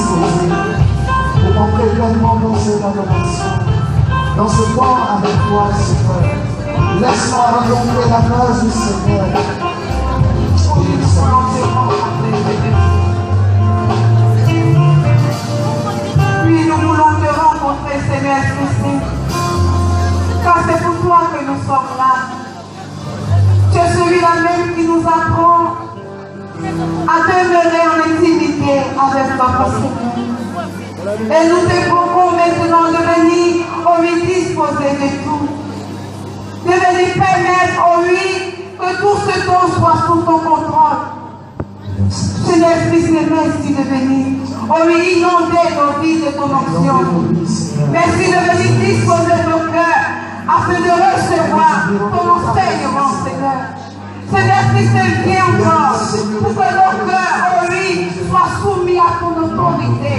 disposés pour entrer pleinement dans cette adoration, dans ce temps avec toi, Seigneur. Laisse-moi rencontrer la grâce du Seigneur. Oui, nous voulons te rencontrer, Seigneur Jésus, car c'est pour toi que nous sommes là. Tu es celui-là même qui nous apprend à demeurer en intimité avec notre Seigneur. Et nous te proposons maintenant de venir au lui disposer de tout, de venir permettre au lui que tout ce temps soit sous ton contrôle. Seigneur Christ, merci de venir. Oh oui, inonder nos vies de ton onction. Merci de venir disposer nos cœurs afin de recevoir ton enseignement, Seigneur. Seigneur Christ, viens encore pour que nos cœurs, oh oui, soient soumis à ton autorité.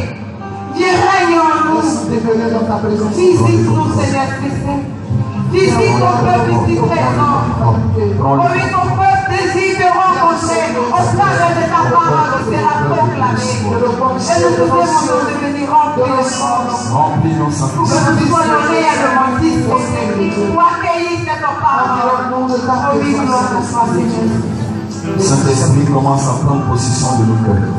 Viens règne en nous. Visite-nous, Seigneur Christ. Visite ton peuple ici présent. Oh oui, ton peuple désire te rencontrer au travers de ta parole qui sera proclamée. Et nous te demandons de venir remplir nos sens. Pour que nous soyons réellement disposés pour accueillir cette parole. Oh oui, gloire à toi, Seigneur. Saint-Esprit commence à prendre possession de nos cœurs.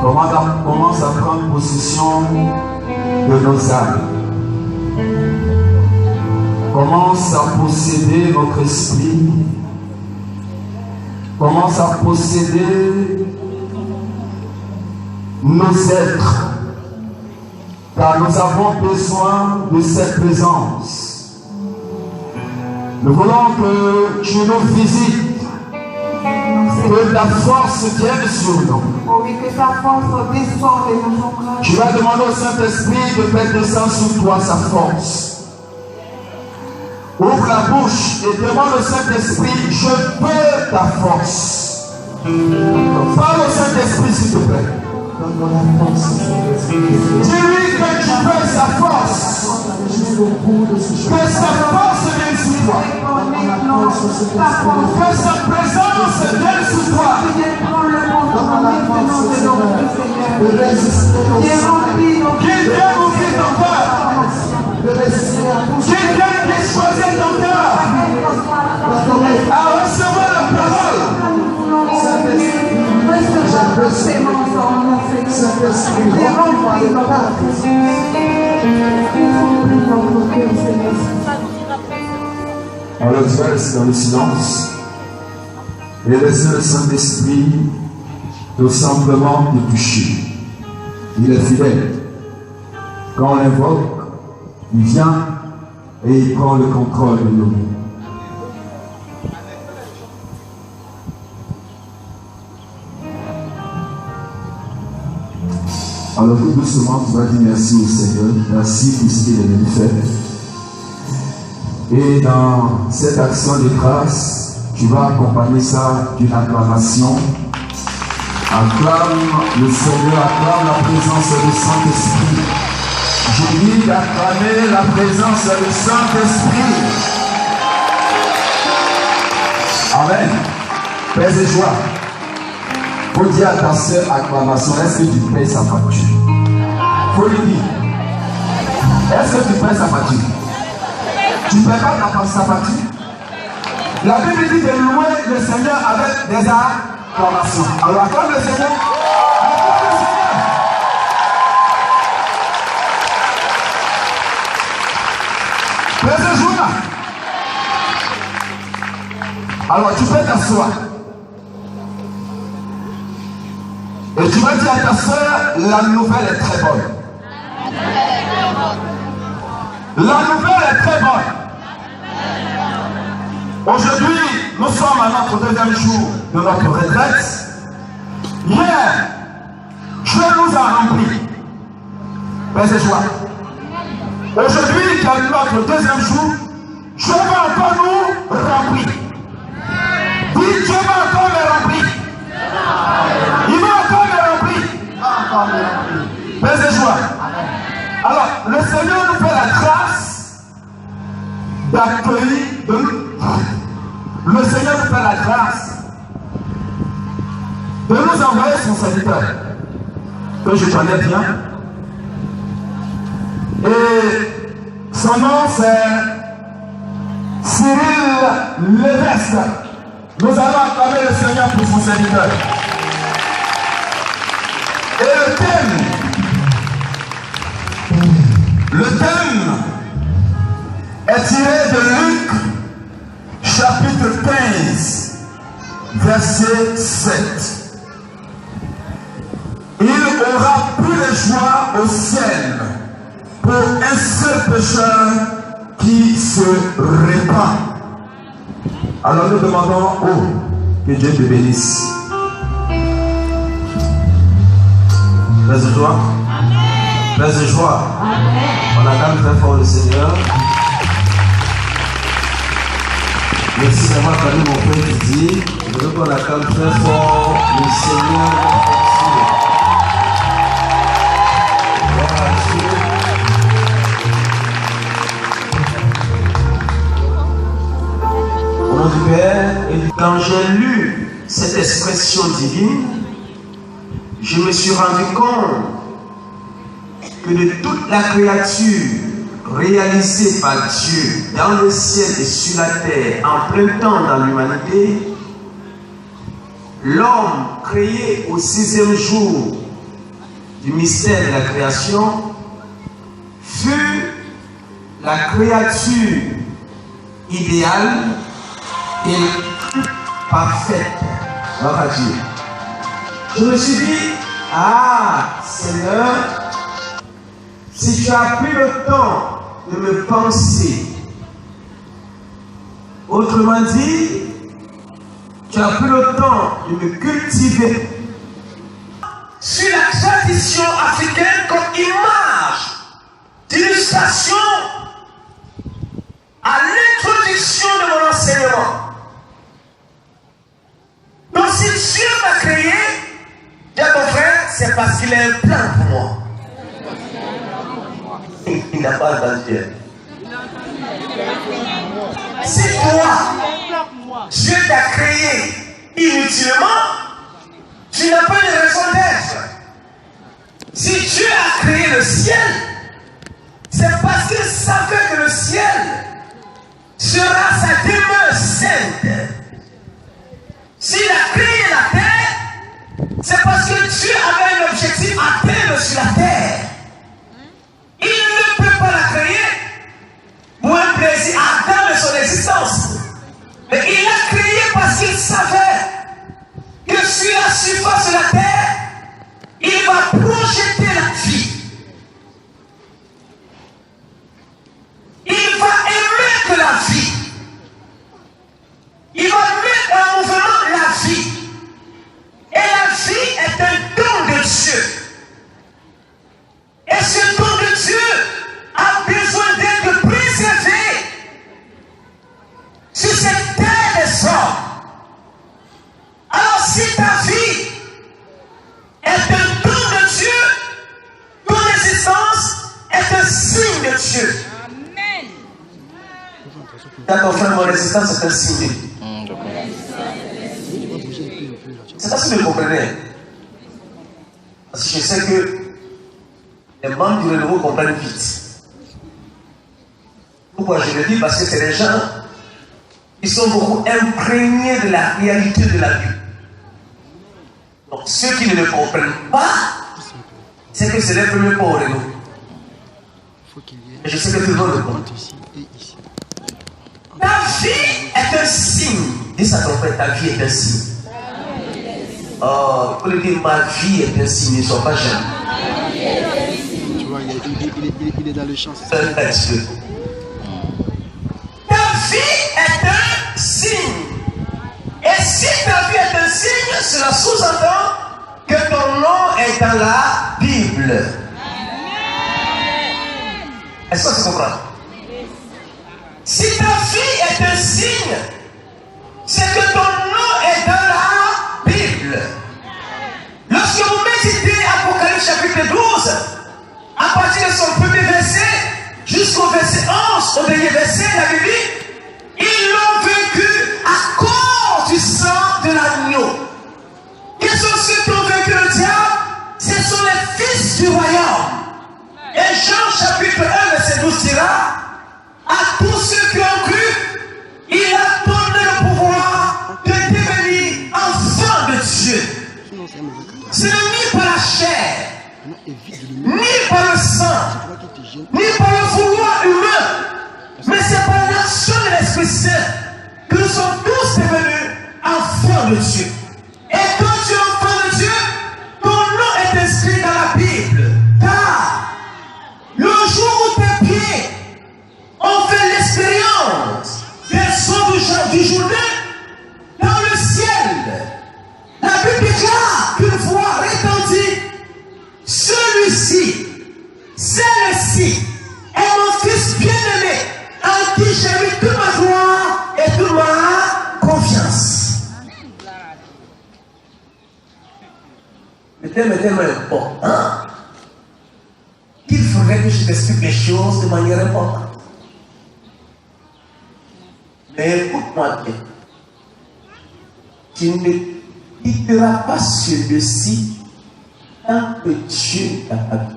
Commence à prendre possession de nos âmes. Commence à posséder notre esprit. Commence à posséder nos êtres. Car nous avons besoin de cette présence. Nous voulons que tu nous visites. Que ta force vienne sur nous. Oh oui, que ta force descende de nos cœurs. Tu vas demander au Saint-Esprit de faire descendre sur toi sa force. Ouvre la bouche et demande au Saint-Esprit, je veux ta force. Parle au Saint-Esprit, s'il te plaît. Dis-lui que tu veux sa force. Que sa force vienne sur toi. Que sa présence vienne sur toi. Qui vient ouvrir ton cœur. Quelqu'un qui choisit ton cœur à recevoir la parole. On le verse dans le silence et laisse le Saint-Esprit tout simplement te toucher. Il est fidèle. Quand on l'invoque, il vient et il prend le contrôle de nous. Alors tout doucement, tu vas dire merci au Seigneur. Merci pour ce qu'il est venu faire. Et dans cette action de grâce, tu vas accompagner ça d'une acclamation. Acclame le Seigneur, acclame la présence du Saint-Esprit. Je dis d'acclamer la présence du Saint-Esprit. Amen. Paix et joie. Faut dire à ta soeur acclamation, est-ce que tu payes sa facture? Faut lui dire. Est-ce que tu payes sa facture? Tu ne payes pas sa facture? La Bible dit de louer le Seigneur avec des acclamations. Alors acclame le Seigneur. Alors tu peux t'asseoir. Et tu vas dire à ta soeur, la nouvelle est très bonne. La nouvelle est très bonne. Aujourd'hui, nous sommes à notre deuxième jour de notre retraite. Hier, Dieu nous a remplis. Paix et joie. Aujourd'hui, qui est notre deuxième jour, Dieu va encore nous remplir. Oui, Dieu va encore me remplir. Il va encore me remplir. Paix et joie. Alors, le Seigneur nous fait la grâce d'accueillir. Le Seigneur nous fait la grâce de nous envoyer son serviteur. que je connais bien. Et son nom c'est Cyril Levesque. Nous allons acclamer le Seigneur pour son serviteur. Et le thème est tiré de Luc chapitre 15 verset 7. Il aura plus de joie au ciel pour un seul pécheur qui se répand. Alors nous demandons, que Dieu te bénisse. Reste de joie. Reste de joie. On acclame très fort le Seigneur. Merci d'avoir parlé mon frère Didier. Je veux qu'on acclame très fort le Seigneur. Au nom du Père et du... Quand j'ai lu cette expression divine, je me suis rendu compte que de toute la créature réalisée par Dieu dans le ciel et sur la terre, en plein temps dans l'humanité, l'homme créé au 6e jour du mystère de la création fut la créature idéale et parfaite. Gloire à Dieu. Je me suis dit, Seigneur, si tu as pris le temps de me penser, autrement dit, tu as pris le temps de me cultiver sur la tradition africaine comme image d'illustration à l'introduction de mon enseignement. Donc si Dieu m'a créé, dis à ton frère, c'est parce qu'il a un plan pour moi. Il n'a pas entendu. Si toi, Dieu t'a créé inutilement, tu n'as pas de raison d'être. Si Dieu a créé le ciel, c'est parce qu'il savait que le ciel sera sa demeure sainte. S'il a créé la terre, c'est parce que Dieu avait un objectif à atteindre sur la terre. Il ne peut pas la créer pour un plaisir ardent de son existence. Mais il l'a créé parce qu'il savait que sur la surface de la terre, il va projeter la vie. Il va émettre la vie. Il va mettre en mouvement la vie. Et la vie est un don de Dieu. Et ce don de Dieu a besoin d'être préservé sur cette terre des hommes. Alors si ta vie est un don de Dieu, ton existence est un signe de Dieu. Amen. D'accord, frère, mon existence est un signe. C'est pas si vous comprenez. Parce que je sais que les membres du renouveau comprennent vite. Pourquoi je le dis? Parce que c'est les gens qui sont beaucoup imprégnés de la réalité de la vie. Donc ceux qui ne le comprennent pas, c'est que c'est les premiers pas au renouveau. Et je sais que tout le monde le comprend. Ta vie est un signe. Dis ça ton frère, ta vie est un signe. Oh, pour le dire, ma vie est un signe, ne sois pas jeune. Tu vois, il est dans le champ. Ta vie est un signe. Et si ta vie est un signe, cela sous-entend que ton nom est dans la Bible. Est-ce que tu comprends? Si ta vie est un signe, c'est que ton nom est dans la Bible. Lorsque vous méditez Apocalypse chapitre 12, à partir de son premier verset jusqu'au verset 11, au dernier verset, la Bible dit, ils l'ont vaincu à cause du sang de l'agneau. Quels sont ceux qui ont vaincu le diable? Ce sont les prince du royaume. Et Jean chapitre 1, verset 12 dira, à tous ceux qui ont cru, il a donné le pouvoir de devenir enfants de Dieu. Ce n'est ni par la chair, ni par le sang, ni par le vouloir humain, mais c'est par l'action de l'Esprit Saint que nous sommes tous devenus enfants de Dieu. Et quand tu es enfant de Dieu, ton nom est inscrit dans la Bible. Car le jour où tes pieds ont fait l'expérience des sons du Jourdain dans le ciel, la Bible déclare qu'une voix répandit, celui-ci, celle-ci est mon fils bien-aimé, en qui j'ai mis toute ma gloire et toute ma confiance. Le thème est tellement important qu'il faudrait que je t'explique les choses de manière importante. Mais écoute-moi bien. Tu ne quitteras pas celui-ci tant que Dieu t'a pas vu.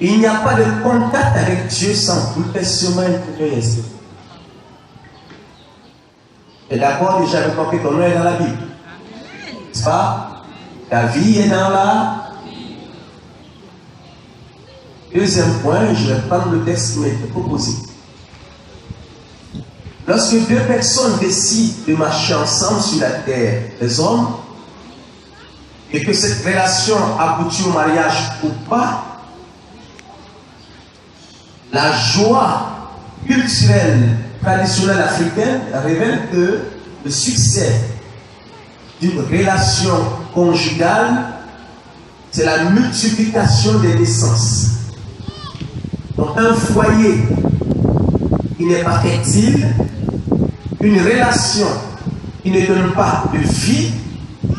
Il n'y a pas de contact avec Dieu sans bouleversement intérieur. Et d'abord, déjà, je crois que ton nom est dans la Bible. N'est-ce pas? Ta vie est dans la. Deuxième point, je vais prendre le texte qui m'a été proposé. Lorsque deux personnes décident de marcher ensemble sur la terre des hommes, et que cette relation aboutit au mariage ou pas, la joie culturelle traditionnelle africaine révèle que le succès d'une relation conjugale, c'est la multiplication des naissances. Donc un foyer qui n'est pas fertile, une relation qui ne donne pas de vie,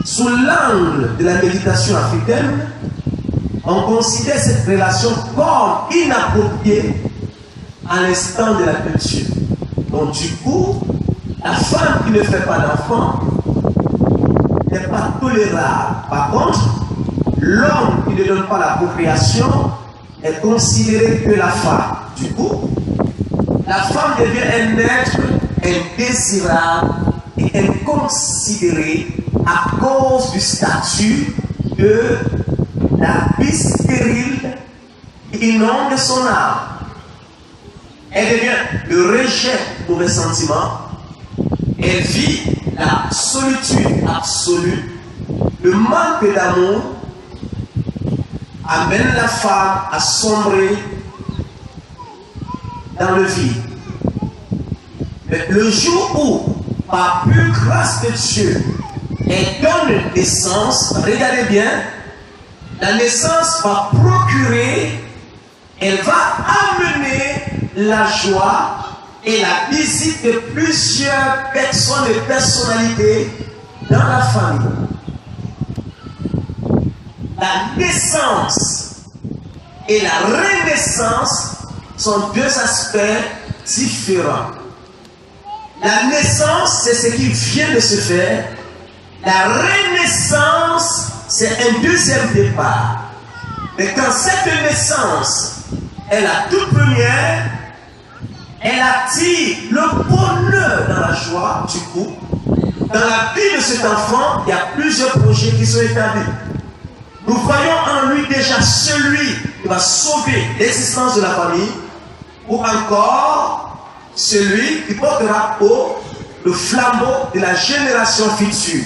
sous l'angle de la méditation africaine, on considère cette relation comme inappropriée à l'instant de la culture. Donc du coup, la femme qui ne fait pas d'enfant n'est pas tolérable. Par contre, l'homme qui ne donne pas la procréation est considéré que la femme. Du coup, la femme devient un être indésirable et inconsidéré à cause du statut de la vie stérile qui inonde son âme. Elle devient le rejet du mauvais sentiment. Elle vit la solitude absolue. Le manque d'amour amène la femme à sombrer dans le vide. Mais le jour où, par pure grâce de Dieu, elle donne naissance, regardez bien, la naissance va procurer, elle va amener la joie et la visite de plusieurs personnes et personnalités dans la famille. La naissance et la renaissance sont deux aspects différents. La naissance, c'est ce qui vient de se faire. La renaissance, c'est un deuxième départ. Mais quand cette naissance est la toute première, elle attire le bonheur dans la joie du couple. Dans la vie de cet enfant, il y a plusieurs projets qui sont établis. Nous voyons en lui déjà celui qui va sauver l'existence de la famille, ou encore celui qui portera haut le flambeau de la génération future.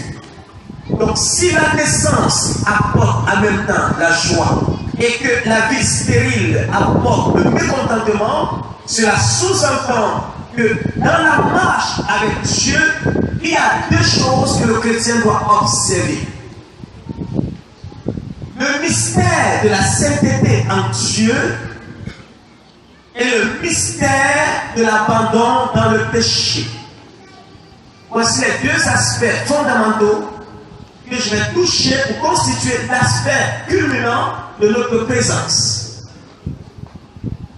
Donc si la naissance apporte en même temps la joie et que la vie stérile apporte le mécontentement, cela sous-entend que dans la marche avec Dieu, il y a deux choses que le chrétien doit observer. Le mystère de la sainteté en Dieu et le mystère de l'abandon dans le péché. Voici les deux aspects fondamentaux que je vais toucher pour constituer l'aspect culminant de notre présence.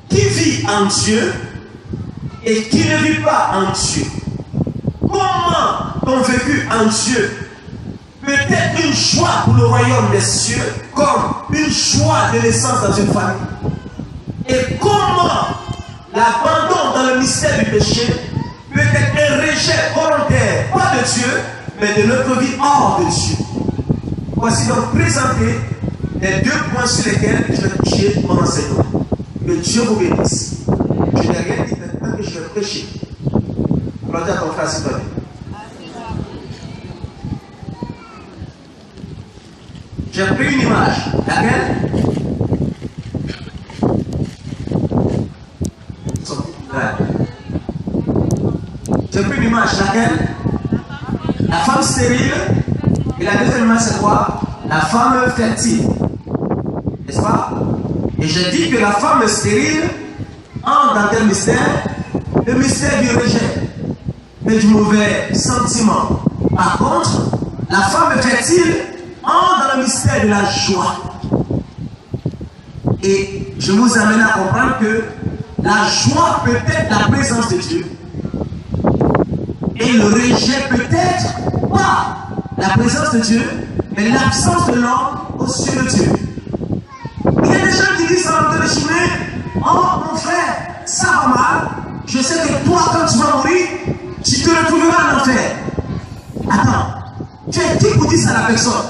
Qui vit en Dieu et qui ne vit pas en Dieu? Comment ton vécu en Dieu peut-être une joie pour le royaume des cieux, comme une joie de naissance dans une famille. Et comment l'abandon dans le mystère du péché peut être un rejet volontaire, pas de Dieu, mais de notre vie hors de Dieu. Voici donc présenté les 2 points sur lesquels je vais toucher mon enseignement. Que Dieu vous bénisse. Je n'ai rien dit maintenant que je vais prêcher. Alors dis à ton frère, s'il te plaît. J'ai pris une image. Laquelle? J'ai pris une image. Laquelle? La femme stérile. Et la deuxième image, c'est quoi? La femme fertile. N'est-ce pas? Et j'ai dit que la femme stérile entre dans quel mystère? Le mystère du rejet, mais du mauvais sentiment. Par contre, la femme fertile entre dans le mystère de la joie. Et je vous amène à comprendre que la joie peut être la présence de Dieu. Et le rejet peut être pas la présence de Dieu, mais l'absence de l'homme aux cieux de Dieu. Il y a des gens qui disent à l'entrée de chemin, oh mon frère, ça va mal, je sais que toi quand tu vas mourir, tu te retrouveras en enfer. Attends, tu es qui pour dire ça à la personne?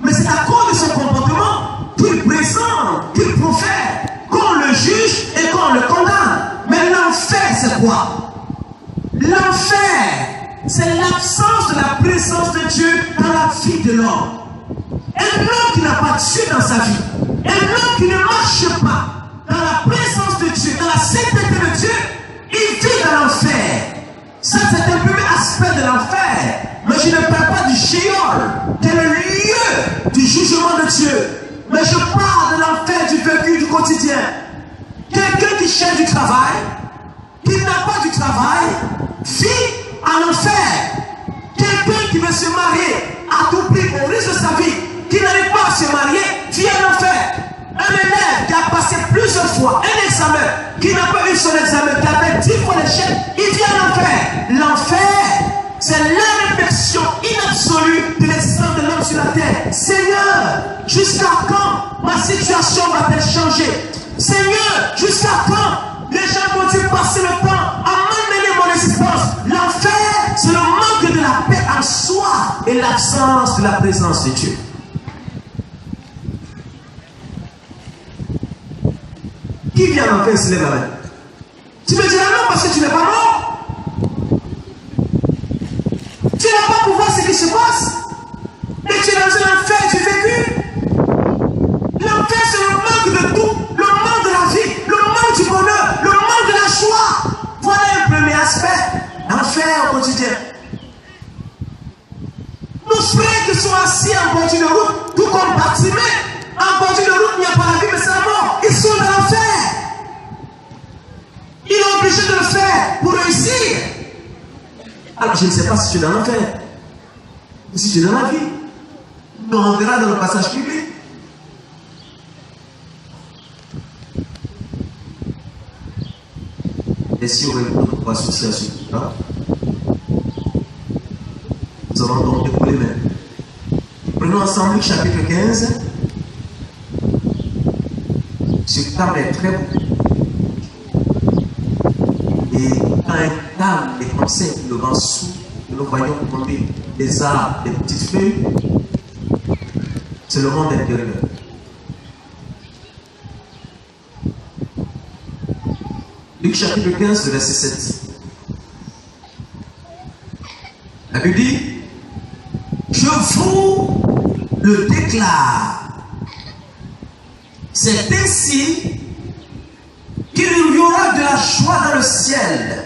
Mais c'est à cause de son comportement qu'il présente, qu'il profère, qu'on le juge et qu'on le condamne. Mais l'enfer, c'est quoi? L'enfer, c'est l'absence de la présence de Dieu dans la vie de l'homme. Un homme qui n'a pas Dieu dans sa vie, un homme qui ne marche pas dans la présence de Dieu, dans la sainteté de Dieu, il vit dans l'enfer. Ça, c'est un premier aspect de l'enfer. Mais je ne parle pas du Sheol, qui est le lieu du jugement de Dieu. Mais je parle de l'enfer du vécu du quotidien. Quelqu'un qui cherche du travail, qui n'a pas du travail, vit en enfer. Quelqu'un qui veut se marier à tout prix au risque de sa vie, qui n'arrive pas à se marier, vit en enfer. Un élève qui a passé plusieurs fois un examen, qui n'a pas eu son examen, qui a fait 10 fois l'échec, il vit en enfer. L'enfer, c'est l'infection inabsolue de l'existence de l'homme sur la terre. Seigneur, jusqu'à quand ma situation va-t-elle changer? Seigneur, jusqu'à quand les gens vont-ils passer le temps à malmener mon existence? L'enfer, c'est le manque de la paix en soi et l'absence de la présence de Dieu. Qui vient en enfer se lève la main? Tu me diras non parce que tu n'es pas mort. Tu n'as pas pour voir ce qui se passe. Et tu es dans un enfer du vécu. L'enfer, c'est le manque de tout. Le manque de la vie. Le manque du bonheur. Le manque de la joie. Voilà un premier aspect. L'enfer au quotidien. Nos frères qui sont assis en bordure de route, tout comme Bartimée, en bordure de route, il n'y a pas la vie, mais c'est la mort. Ils sont dans l'enfer. Il est obligé de le faire pour réussir. Alors, je ne sais pas si tu es dans l'enfer ou si tu es dans la vie. Mais on verra dans le passage biblique. Et si on veut pas souci à ce là, nous allons donc dérouler même. Prenons ensemble Luc chapitre 15. Ce table est très beau. Et quand un table est comme ça, le vent souffle, nous voyons tomber des arbres, des petites feuilles, c'est le monde intérieur. Luc chapitre 15, verset 7. La Bible dit, je vous le déclare. C'est ainsi qu'il y aura de la joie dans le ciel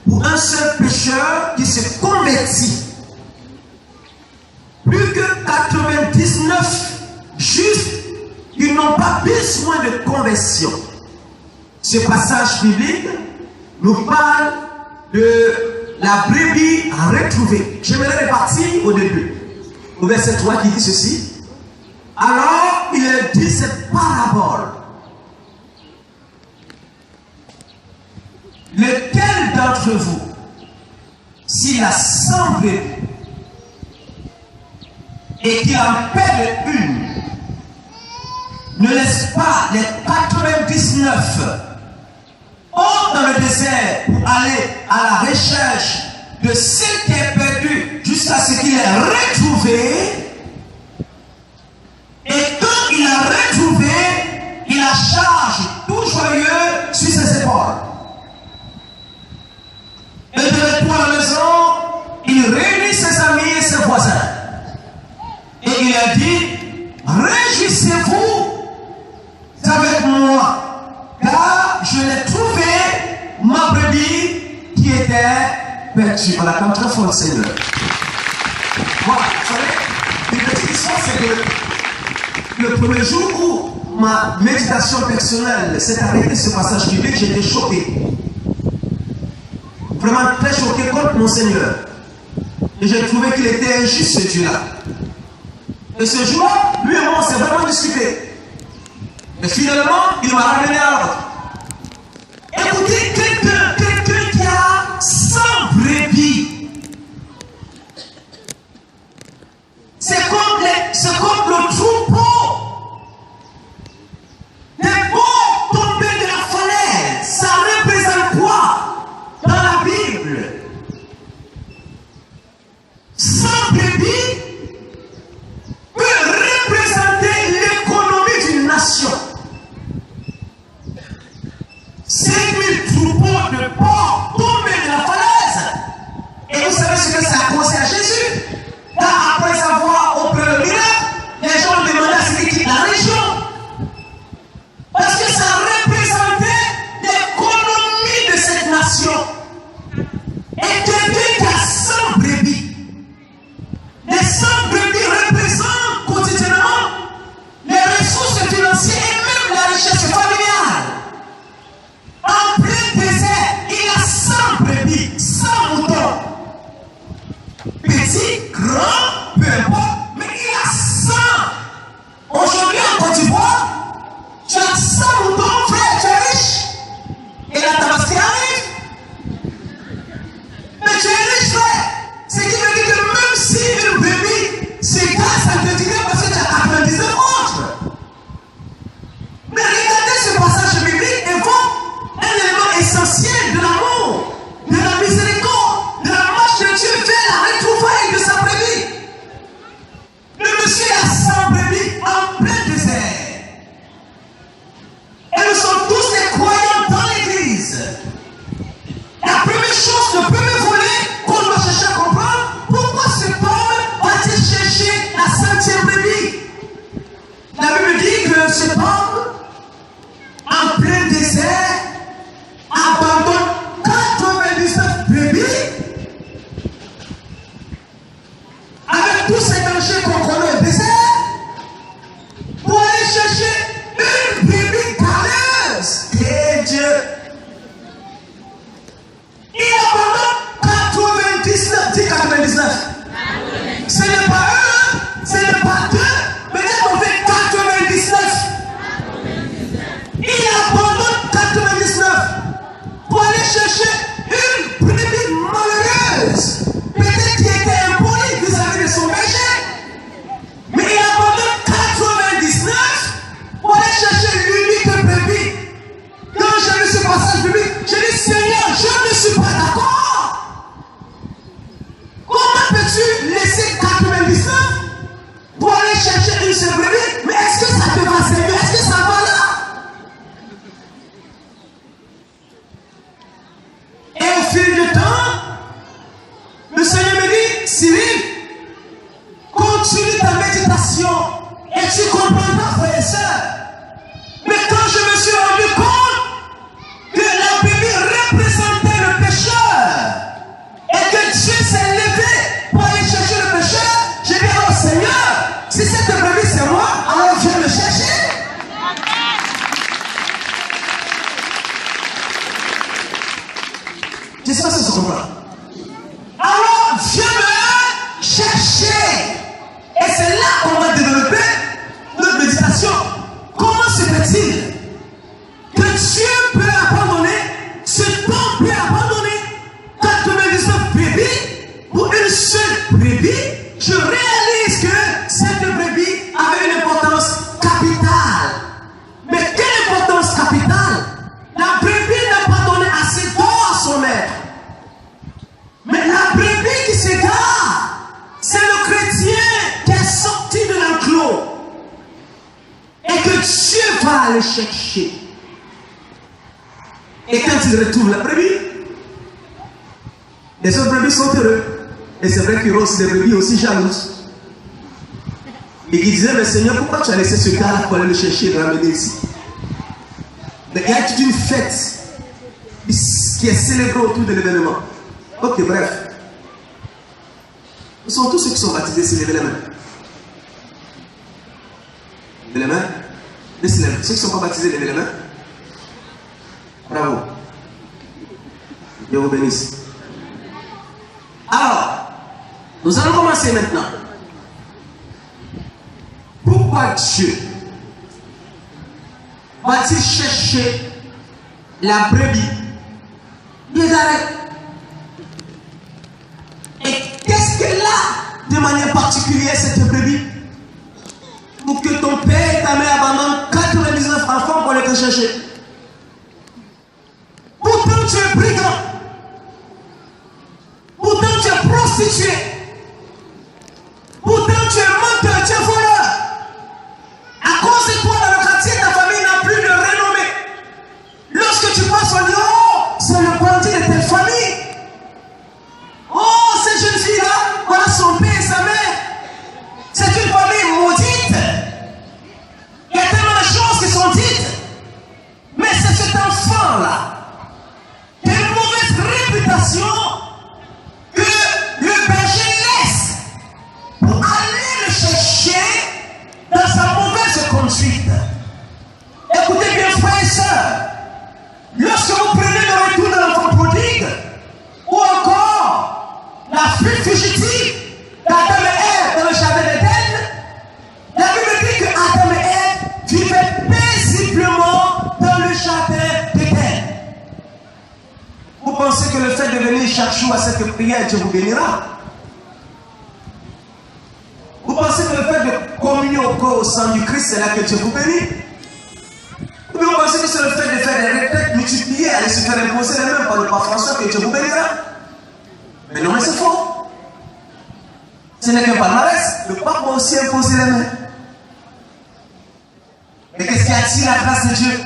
pour un seul pécheur qui se convertit. Plus que 99 justes qui n'ont pas besoin de conversion. Ce passage biblique nous parle de la brebis retrouvée. J'aimerais repartir au début, au verset 3 qui dit ceci. Alors, il a dit cette parabole. Lequel d'entre vous, s'il a 100 brebis et qu'il en perde une, ne laisse pas les 99 hors dans le désert pour aller à la recherche de ce qui est perdu jusqu'à ce qu'il ait retrouvé. Et quand il a retrouvé, il la charge tout joyeux sur ses épaules. Et de retour à la maison, il réunit ses amis et ses voisins. Et il leur dit, réjouissez-vous avec moi, car je l'ai trouvé, ma brebis qui était perdue. On l'acclame très fort le Seigneur. Voilà, vous savez, une petite histoire, c'est que le premier jour où ma méditation personnelle s'est arrêtée ce passage biblique, j'étais choqué. Vraiment très choqué contre mon Seigneur. Et j'ai trouvé qu'il était injuste ce Dieu-là. Et ce jour-là, lui et moi, on s'est vraiment discuté. Et finalement, il m'a ramené à l'ordre. Écoutez, quelqu'un qui a 100 brebis, c'est comme le troupeau. Les bons tombés de la falaise, ça représente quoi dans la Bible? 100 brebis peut représenter l'économie d'une nation. 5000 troupeaux de porcs tombés de la falaise. Et vous savez ce que ça a causé à Jésus? Car après avoir opéré le miracle, les gens demandaient à ce qu'il la région. Parce que ça représentait l'économie de cette nation. Et quelqu'un qui a 100 brebis, les 100 brebis représentent quotidiennement les ressources financières et même la richesse familiale. En plein désert, il a 100 brebis, 100 moutons. Petit, grand, peu importe, mais il a 100. Aujourd'hui en Côte d'Ivoire, tu as 100 moutons, frère, tu es riche. Et la Tabaski arrive. Mais tu es riche, frère. Ce qui veut dire que même si une brebis, c'est grâce à te dire parce que tu as 99 autres. Mais regardez ce passage biblique évoque un élément essentiel de l'amour, de la miséricorde, de la marche de Dieu vers la retrouvaille de sa brebis. Le monsieur a 100 brebis en plein désert. Et nous sommes tous des croyants dans l'église. La première chose, le premier volet qu'on doit chercher à comprendre, pourquoi cet homme va-t-il chercher la 100e brebis? La Bible dit que cet homme, en plein désert, abandonne 99 brebis avec tous ces dangers qu'on connaît au désert pour aller chercher une brebis galeuse. Et Dieu, il abandonne 99, dis 99. Ce n'est pas un, ce n'est pas deux, mais on fait 99. Dieu va aller chercher. Et quand il retrouve la brebis, les autres brebis sont heureux. Et c'est vrai qu'il y a aussi des brebis aussi jalouses. Et il disait, mais Seigneur, pourquoi tu as laissé ce gars-là pour aller le chercher et le ramener ici? Mais il y a toute une fête qui est célébrée autour de l'événement. Ok, bref. Nous sommes tous ceux qui sont baptisés, c'est lever les mains. Levez les mains. Laissez-les. Ceux qui ne sont pas baptisés, levez les mains. Bravo. Dieu vous bénisse. Alors, nous allons commencer maintenant. Pourquoi Dieu va-t-il chercher la brebis? Bien arrête. Et qu'est-ce qu'elle a de manière particulière cette brebis? Pour que ton père et ta mère abandonnent 99 enfants pour aller te chercher. Pourtant tu es brigand. Pourtant tu es prostitué. Pourtant tu es menteur, tu es voleur. À cause de toi, dans le quartier, ta famille n'a plus de renommée. Lorsque tu passes, on dit, oh, c'est le bandit de telle famille. Oh, cette jeune fille-là, voilà son père et sa mère. C'est une famille maudite. Il y a tellement de choses qui sont dites. Mais c'est cet enfant-là qui a une mauvaise réputation que le berger laisse pour aller le chercher dans sa mauvaise conduite. Écoutez bien, frères et sœurs, lorsque vous prenez le retour de l'enfant prodigue, ou encore la fuite fugitive d'Adam et Ève dans le jardin d'Éden, la Bible dit que Adam et Ève vivaient paisiblement dans le jardin d'Éden. Vous pensez que le fait de venir chaque jour à cette prière, Dieu vous bénira? Vous pensez que le fait de communier au corps au sang du Christ, c'est là que Dieu vous bénit? Ou bien vous pensez que c'est le fait de faire des retraites multipliées, aller se faire imposer les mains par le pape François que Dieu vous bénira? Mais non, mais c'est faux. Ce n'est qu'un palmarès. Le pape m'a aussi imposé les mains. Mais qu'est-ce qui attire la grâce de Dieu?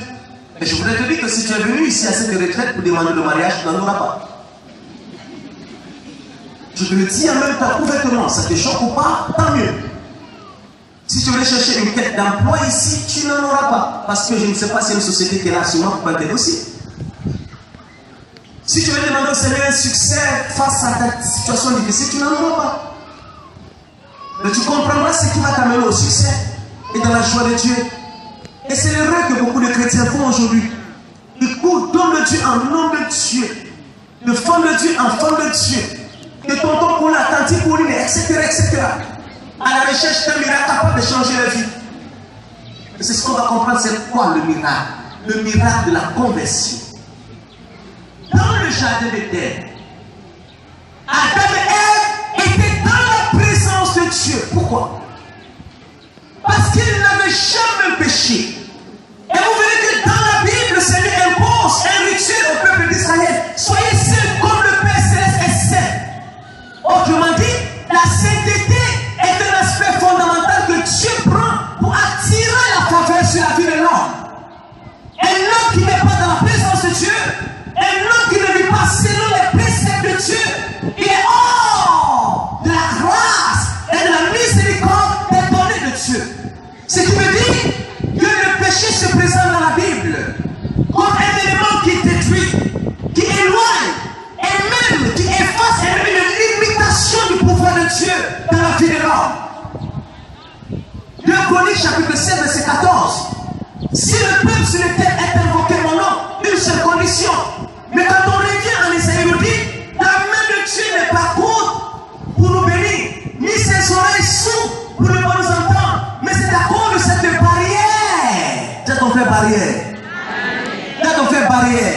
Mais je voudrais te dire que si tu es venu ici à cette retraite pour demander le mariage, tu n'en auras pas. Je te le dis en même temps ouvertement, ça te choque ou pas, tant mieux. Si tu veux chercher une quête d'emploi ici, tu n'en auras pas. Parce que je ne sais pas si une société qui est là sur moi pour t'aider aussi. Si tu veux demander au Seigneur un succès face à ta situation difficile, tu n'en auras pas. Mais tu comprendras ce qui va t'amener au succès et dans la joie de Dieu. Et c'est l'erreur que beaucoup de chrétiens font aujourd'hui. Ils courent d'homme de Dieu en homme de Dieu, de femme de Dieu en femme de Dieu, de tonton pour la tante pour lui, etc., etc. À la recherche d'un miracle capable de changer la vie. Et c'est ce qu'on va comprendre, c'est quoi le miracle? Le miracle de la conversion. Dans le jardin d'Éden, Adam et Ève étaient dans la présence de Dieu. Pourquoi? Parce qu'ils n'avaient jamais péché. Et vous verrez que dans la Bible, le Seigneur impose un rituel au peuple d'Israël. Soyez saints comme le Père Céleste est saint. Autrement dit, la sainteté est un aspect fondamental que Dieu prend pour attirer la faveur sur la vie de l'homme. Un homme qui n'est pas dans la présence de Dieu, un homme qui ne vit pas selon les préceptes de Dieu, il est hors de la grâce et de la miséricorde des données de Dieu. Ce qui veut dire que le péché se présente dans la Bible comme un élément qui détruit, qui éloigne et même qui efface une limitation du pouvoir de Dieu dans la vie de l'homme. 2 Chroniques chapitre 7 verset 14. Si le peuple sur lequel est invoqué mon nom, une seule condition. Mais quand on revient en Isaïe, il nous dit, la main de Dieu n'est pas courte pour nous bénir, ni ses oreilles sourdes pour ne pas nous entendre, mais c'est à cause de cette barrière. T'as ton fait barrière. T'as ton fait barrière.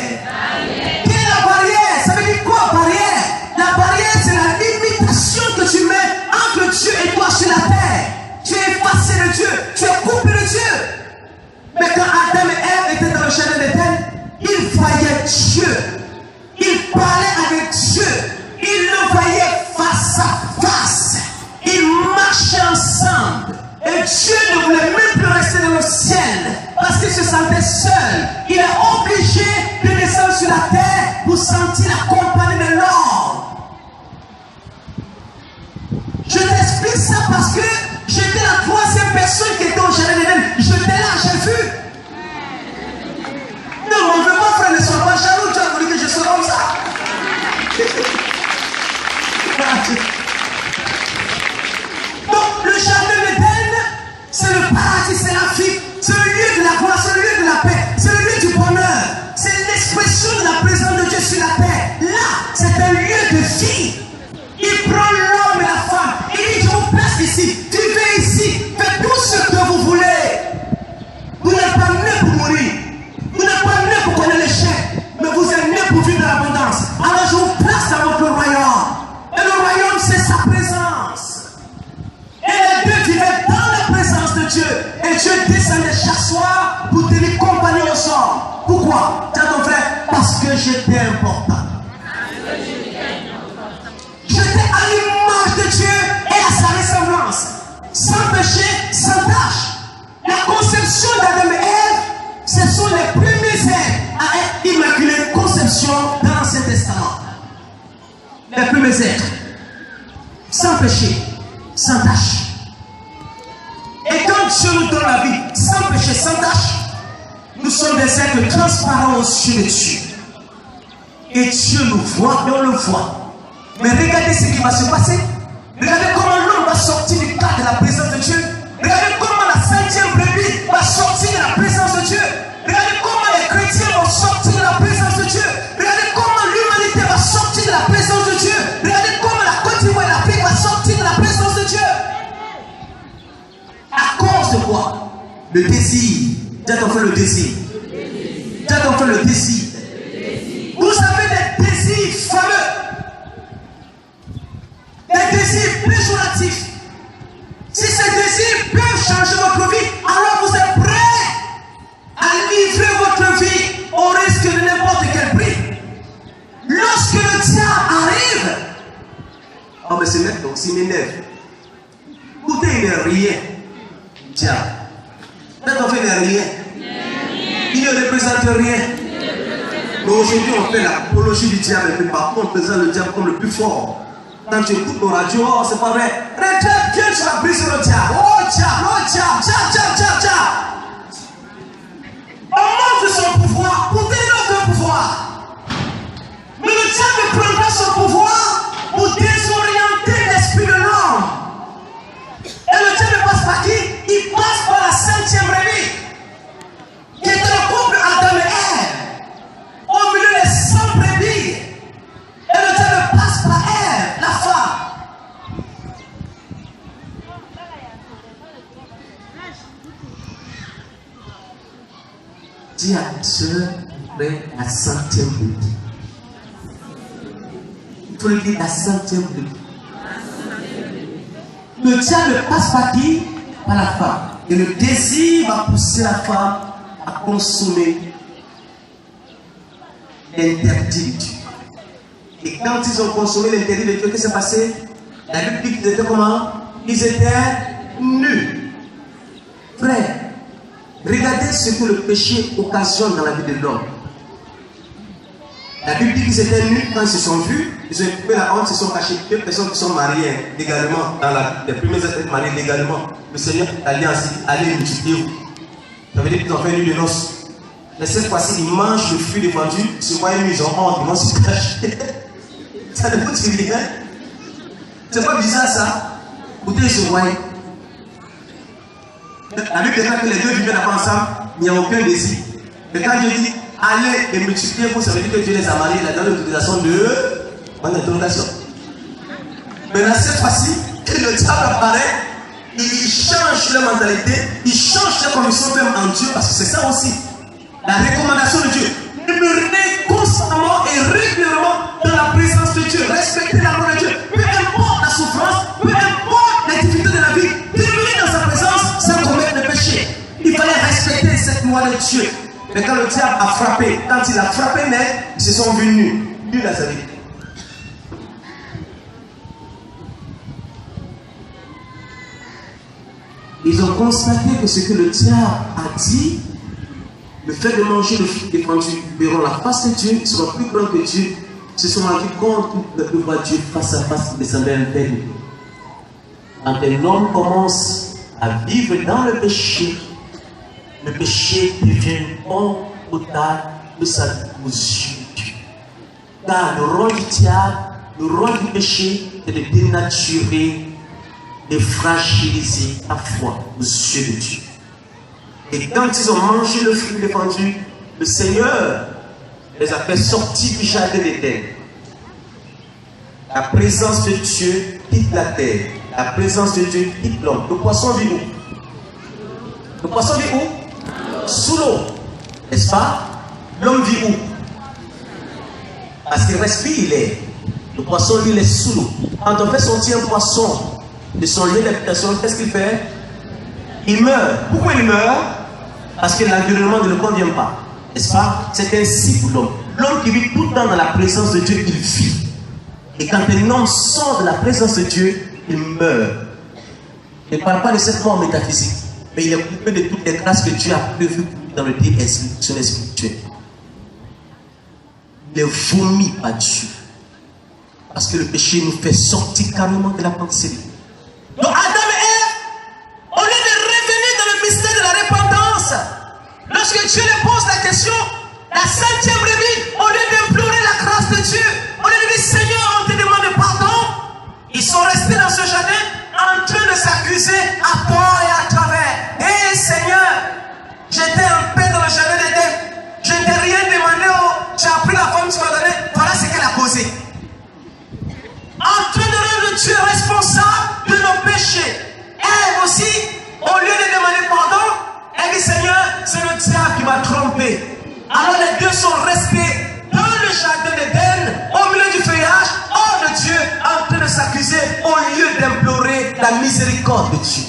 Quelle est la barrière? Ça veut dire quoi, barrière? La barrière, c'est la limitation que tu mets entre Dieu et toi sur la terre. Tu es effacé de Dieu, tu es coupé de Dieu. Mais quand Adam et Ève étaient dans le jardin d'Éden, ils voyaient Dieu, ils parlaient avec Dieu, ils le voyaient face à face, ils marchaient ensemble. Et Dieu ne voulait même plus rester rester dans le ciel parce qu'il se sentait seul. Il est obligé de descendre sur la terre pour sentir la compagnie de l'homme. Je t'explique ça parce que j'étais la troisième personne qui était au jardin d'Éden. J'étais là, j'ai vu. Non, on ne veut pas, frère, ne sois pas jaloux. Tu as voulu que je sois comme ça. Donc, le jardin d'Éden, c'est le paradis, c'est la vie, c'est le lieu de la gloire, c'est le lieu de la paix, c'est le lieu du bonheur, c'est l'expression de la présence de Dieu sur la terre. Là, c'est un lieu de vie. Il prend l'homme et la femme, il dit, je vous place ici, vivez ici, faites tout ce que vous voulez. Vous n'êtes pas né pour mourir, vous n'êtes pas né pour connaître l'échec, mais vous êtes né pour vivre de l'abondance. Alors je vous place dans votre royaume. Et le royaume, c'est sa présence. Et les deux vivaient dans la présence de Dieu. Et Dieu descendait chaque soir pour tenir compagnie ensemble. Pourquoi? Tiens ton frère, parce que j'étais important. J'étais à l'image de Dieu et à sa ressemblance. Sans péché, sans tâche. La conception d'Adam et Ève, ce sont les premiers êtres à être immaculés. Conception dans l'Ancien Testament. Les premiers êtres. Sans péché, sans tâche. Et quand Dieu nous donne la vie, sans péché, sans tâche, nous sommes des êtres transparents aux yeux de Dieu. Et Dieu nous voit et on le voit. Mais regardez ce qui va se passer. Regardez comment l'homme va sortir du cadre de la présence de Dieu. Regardez comment la 5e brebis va sortir de la présence de Dieu. Regardez comment les chrétiens vont sortir de la présence de Dieu. Regardez comment l'humanité va sortir de la présence de Dieu. Regardez comment la Côte d'Ivoire et l'Afrique va sortir de la présence de Dieu. À cause de quoi? Le désir. Dieu t'en fait le désir. Dieu t'en fait le désir. Vous avez des désirs fameux. Des désirs péjoratifs. Si ces désirs peuvent changer votre vie, alors vous êtes prêts à livrer votre vie au risque de n'importe quel prix. Lorsque le diable arrive, oh mais c'est net donc, c'est m'énerve. Écoutez, il n'est rien. Diable. Quand on fait rien, il ne représente rien. Mais aujourd'hui, on fait l'apologie du diable, mais par contre, on présente le diable comme le plus fort. Quand tu écoutes nos radios, oh, c'est pas vrai. Regarde bien, tu vas briser le diable. Oh, diable, diable. On montre son pouvoir pour donner aucun pouvoir. Mais le diable prendra son pouvoir pour désorienter l'esprit de l'homme. Et le diable passe par qui? Il passe par la 5e brebis, qui est le couple Adam et Ève, au milieu des 100 brebis. Et le diable passe par Ève, la femme. Dis à ta soeur, la 100e brebis. Il faut le dire, la 100e brebis. Le diable passe par qui? Par la femme. Et le désir va pousser la femme à consommer l'interdit de Dieu. Et quand ils ont consommé l'interdit de Dieu, qu'est-ce qui s'est passé? La Bible dit qu'ils étaient comment? Ils étaient nus. Frère, regardez ce que le péché occasionne dans la vie de l'homme. La Bible dit qu'ils étaient nus quand ils se sont vus, ils ont coupé la honte, ils se sont cachés. Deux personnes qui sont mariées légalement, dans les premiers êtres mariés légalement. Le Seigneur allait ainsi, allez multiplier-vous. Ça veut dire qu'ils ont fait une nuit de noces. Mais cette fois-ci, ils mangent le fruit défendu, ils se voient nus, ils ont honte, ils vont se cacher. Ça ne vous dit rien. C'est pas bizarre ça. Écoutez, ils se voient. La Bible déclare que les deux vivaient là-bas ensemble, il n'y a aucun désir. Mais quand Dieu dit, allez et multipliez-vous, ça veut dire que Dieu les a mariés, il a donné l'autorisation de bonne interrogation. Maintenant, cette fois-ci, que le diable apparaît, il change leur mentalité, il change leur conviction même en Dieu, parce que c'est ça aussi. La recommandation de Dieu. Demeurez constamment et régulièrement dans la présence de Dieu. Respectez la loi de Dieu. Peu importe la souffrance, peu importe les difficultés de la vie, demeurez dans sa présence sans commettre de péché. Il fallait respecter cette loi de Dieu. Mais quand le diable a frappé, quand il a frappé net, ils se sont vus nus. Nus dans sa vie. ils ont constaté que ce que le diable a dit, le fait de manger le fruit défendu, verront la face de Dieu, sera plus grand que Dieu, se sont rendus compte de voir Dieu face à face, mais ça même peine. Quand un homme commence à vivre dans le péché devient une honte totale de sa vie aux yeux de Dieu. Car le rôle du diable, le rôle du péché, est de dénaturer, de fragiliser la foi aux yeux de Dieu. Et quand ils ont mangé le fruit défendu, le Seigneur les a fait sortir du jardin d'Éden. La présence de Dieu quitte la terre. La présence de Dieu quitte l'homme. Le poisson vit où? Le poisson vit où? Sous l'eau. N'est-ce pas? L'homme vit où? Parce qu'il respire l'air. Le poisson, il est sous l'eau. Quand on fait sortir un poisson de son lieu d'habitation, qu'est-ce qu'il fait? Il meurt. Pourquoi il meurt? Parce que l'environnement ne le convient pas. N'est-ce pas? C'est ainsi pour l'homme. L'homme qui vit tout le temps dans la présence de Dieu, il vit. Et quand un homme sort de la présence de Dieu, il meurt. Je ne parle pas de cette mort métaphysique, mais il est coupé de toutes les grâces que Dieu a prévues dans le vie spirituel. Il est vomi par Dieu. Parce que le péché nous fait sortir carrément de la pensée. Donc Adam et Ève, au lieu de revenir dans le mystère de la repentance, lorsque Dieu leur pose la question, la centième brebis, au lieu d'implorer la grâce de Dieu, au lieu de dire Seigneur, on te demande pardon, ils sont restés dans ce jardin en train de s'accuser à tort et à travers. Hé Seigneur, j'étais en paix dans le jardin d'Éden, je ne t'ai rien demandé, j'ai appris la femme que tu m'as donnée, voilà ce qu'elle a causé. En train de rendre Dieu responsable de nos péchés. Elle aussi, au lieu de demander pardon, elle dit Seigneur, c'est le diable qui m'a trompé. Alors les deux sont restés dans le jardin d'Éden, au milieu du feuillage, hors de Dieu, en train de s'accuser, au lieu d'implorer la miséricorde de Dieu.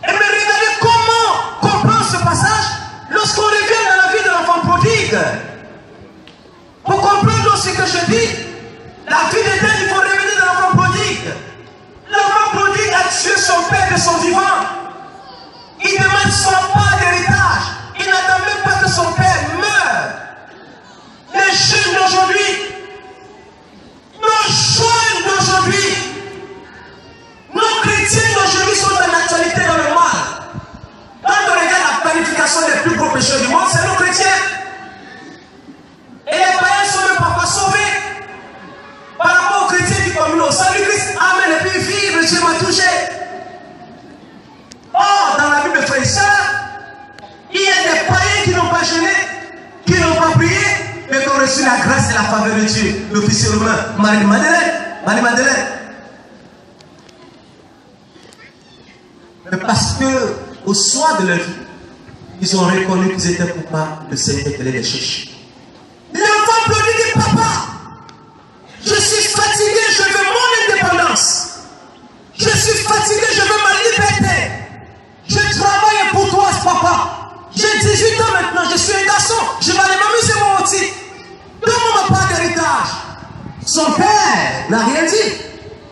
Et mais regardez comment comprendre ce passage lorsqu'on revient dans la vie de l'enfant prodigue. Pour comprendre ce que je dis, la vie d'Éden, il faut revenir dans l'enfant prodigue. L'enfant prodigue a tué son père de son vivant. Il demande son part d'héritage. Il n'attend même pas que son père meure. Les jeunes d'aujourd'hui, nos chrétiens d'aujourd'hui sont en actualité dans le mal. Quand on regarde la planification des plus gros pécheurs du monde, c'est nos chrétiens. Et les païens sont même pas sauvés. Par rapport aux chrétiens qui communent au salut Christ, amen, et puis vivre, Dieu m'a touché. Or, dans la Bible, frères et sœurs, il y a des païens qui n'ont pas jeûné, qui n'ont pas prié, mais qui ont reçu la grâce et la faveur de Dieu. L'officier romain, Marie-Madeleine. Mais parce que, au soir de leur vie, ils ont reconnu qu'ils étaient coupables, le Seigneur allait les chercher. L'enfant prodigue dit, papa, je suis fatigué, je veux mon indépendance. Je suis fatigué, je veux ma liberté. Je travaille pour toi, papa. J'ai 18 ans maintenant, je suis un garçon. Je vais aller m'amuser moi aussi. Donne-moi ma part d'héritage. Son père n'a rien dit.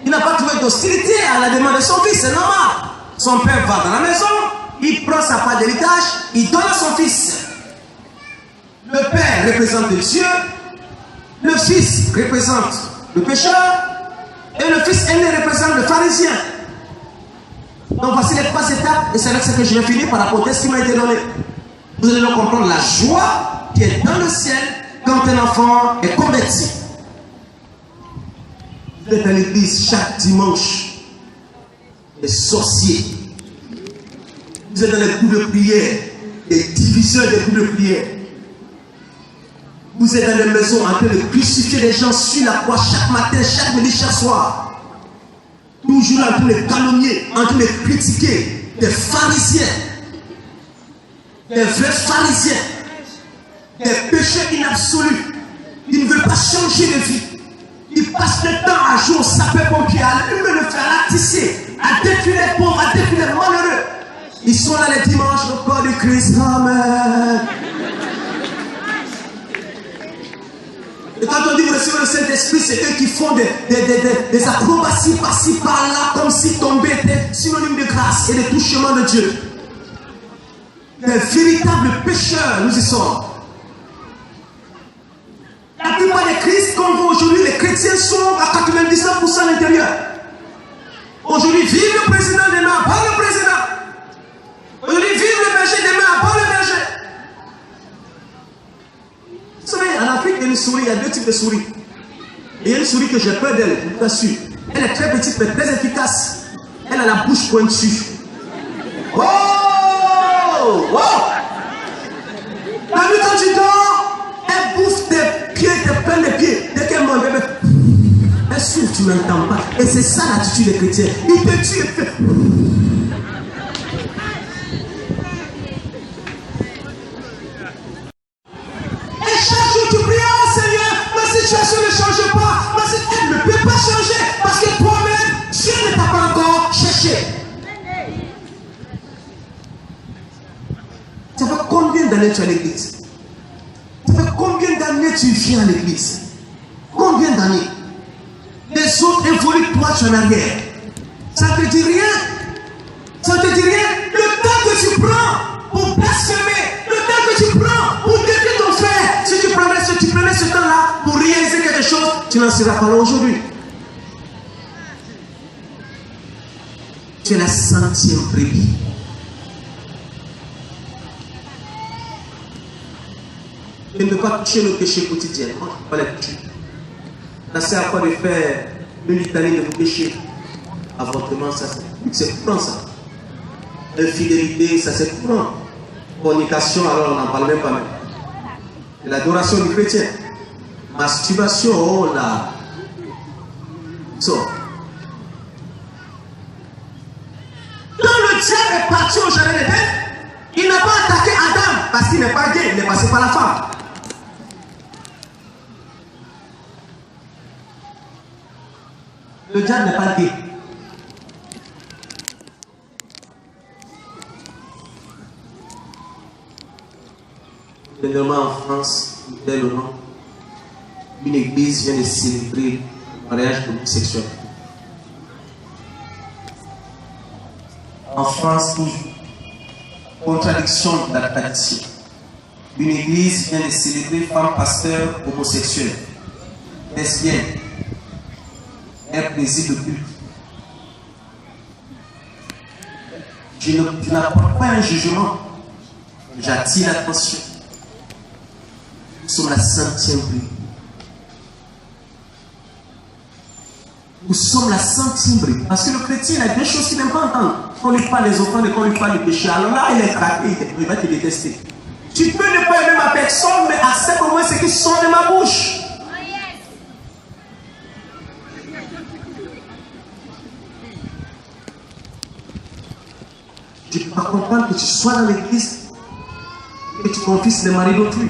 Il n'a pas trouvé d'hostilité à la demande de son fils, c'est normal. Son père va dans la maison, il prend sa part d'héritage, il donne à son fils. Le père représente Dieu. Le fils représente le pécheur et le fils aîné représente le pharisien. Donc voici les trois étapes et c'est là que je vais finir par rapport à ce qui m'a été donné. Vous allez donc comprendre la joie qui est dans le ciel quand un enfant est converti. Vous êtes à l'église chaque dimanche, les sorciers. Vous êtes dans les groupes de prière, les diviseurs des groupes de prière. Vous êtes dans les maisons en train de crucifier les gens sur la croix chaque matin, chaque midi, chaque soir. Toujours en train de calomnier, en train de critiquer des pharisiens, des vrais pharisiens, des péchés inabsolus. Ils ne veulent pas changer de vie. Ils passent le temps à jouer au sapeur-pompier, à allumer le fer, à tisser, à détruire les pauvres, à détruire les malheureux. Ils sont là les dimanches au corps du Christ. Amen. Et quand Quand on dit vous recevez le Saint-Esprit, c'est eux qui font des acrobaties par-ci par-là, comme si tomber était synonyme de grâce et de touchement de Dieu. Des véritables pécheurs, nous y sommes. La plupart des Christ qu'on voit aujourd'hui, les chrétiens sont à 99% à l'intérieur. Aujourd'hui, vive le président, demain, pas le président. Aujourd'hui, vive le berger, demain, pas le berger. Vous savez, en Afrique, il y a une souris, il y a deux types de souris. Et il y a une souris que j'ai peur d'elle, je vous assure. Elle est très petite, mais très efficace. Elle a la bouche pointue. Oh! Oh! T'as vu quand tu dors, elle bouffe tes pieds, tes plein de pieds. Dès qu'elle mange, elle souffle, tu n'entends pas. Et c'est ça l'attitude des chrétiens. Ils te tuent et fait. Et chaque jour tu pries, oh Seigneur, ma situation ne change pas. Elle ne peut pas changer parce que toi-même, Dieu ne t'a pas encore cherché. Ça fait combien d'années tu es à l'église? Ça fait combien d'années tu viens à l'église? Combien d'années? Les autres évoluent, toi tu es en arrière. Ça ne te dit rien. Ça ne te dit rien. Le temps que tu prends pour blasphémer, le temps que tu prends pour détruire ton frère, si tu prenais ce temps-là pour réaliser quelque chose, tu n'en seras pas là aujourd'hui. Tu es la 100e brebis. Tu ne peux pas toucher le péché quotidien. On ne peut pas les toucher. Ça sert à quoi de faire une litanie de vos péchés? Avortement, ça c'est courant ça. Infidélité, ça c'est courant. Fornication, alors on n'en parle même pas même. Et l'adoration du chrétien. Masturbation, oh là. So. Quand le diable est parti au jardin d'Éden, il n'a pas attaqué Adam parce qu'il n'est pas gay, il est passé par la femme. Le diable n'est pas gay. Dernièrement en France, dès le nom, une église vient de célébrer le mariage homosexuel. En France, toujours, contradiction de la tradition. Une église vient de célébrer femme pasteur homosexuelle, lesbienne, un plaisir de culte. Je n'apporte pas un jugement, j'attire l'attention. Nous sommes la 100e brebis. Nous sommes la 100e brebis. Parce que le chrétien, il a deux choses qu'il n'aime pas entendre. Qu'on lui parle des offrandes et qu'on lui parle du péché. Alors là, il est craqué, il va te détester. Tu peux ne pas aimer ma personne, mais accepte au moins ce qui sort de ma bouche. Je ne peux pas comprendre que tu sois dans l'église et que tu confies les maris d'autrui.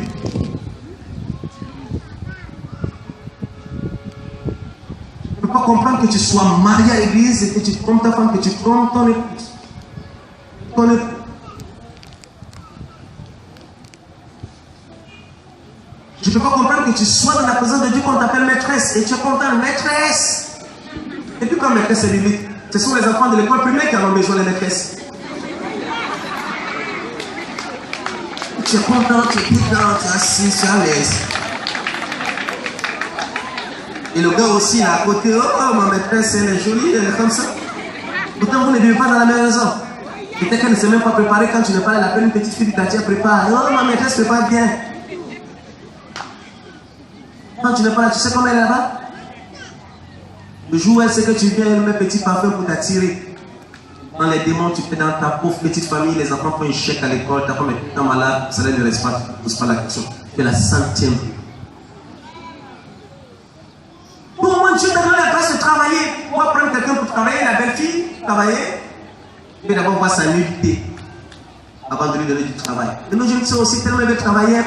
Je ne peux pas comprendre que tu sois marié à l'église et que tu trompes ta femme, que tu trompes ton épouse. Je ne peux pas comprendre que tu sois dans la présence de Dieu qu'on t'appelle maîtresse et tu es content, maîtresse. Et puis quand maîtresse est limite, ce sont les enfants de l'école primaire qui en ont besoin de maîtresse. Tu es content, tu es dedans, tu es assis, tu es à l'aise. Et le gars aussi, là, à côté, oh, ma maîtresse, elle est jolie, elle est comme ça. Pourtant, vous ne vivez pas dans la même maison. Peut-être qu'elle ne s'est même pas préparée quand tu ne parles, elle appelle une petite fille du quartier, prépare. Oh, ma maîtresse prépare bien. Quand tu n'es pas là, tu sais comment elle est là-bas? Le jour où elle sait que tu viens, elle met un petit parfum pour t'attirer. Dans les démons, tu fais dans ta pauvre petite famille, les enfants font un chèque à l'école, ta femme est tout le temps malade, ça ne reste pas, ne pose pas la question. Tu es la 100e. Pour moi, Dieu t'a donné la grâce de travailler. On va prendre quelqu'un pour travailler, la belle fille, travailler. Il faut d'abord voir sa nudité avant de lui donner du travail. Et nos jeunes sont aussi tellement aimés travailler.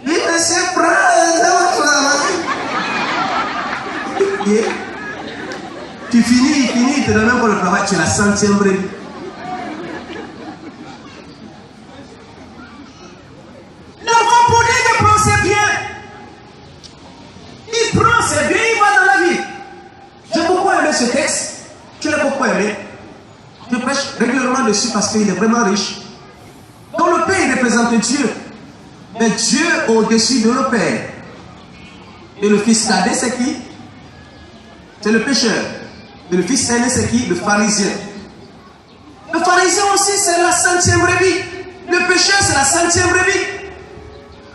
Il me s'est prêt au travail. Tu finis, il te donne même pour le travail, tu es la 100e brebis. L'enfant pourri de penser bien. dessus parce qu'il est vraiment riche. Donc le Père, il représente Dieu. Mais Dieu au-dessus de le Père. Et le fils cadet, c'est qui? C'est le pécheur. Et le fils aîné, c'est qui? Le pharisien. Le pharisien aussi, c'est la 100e brebis. Le pécheur, c'est la 100e brebis.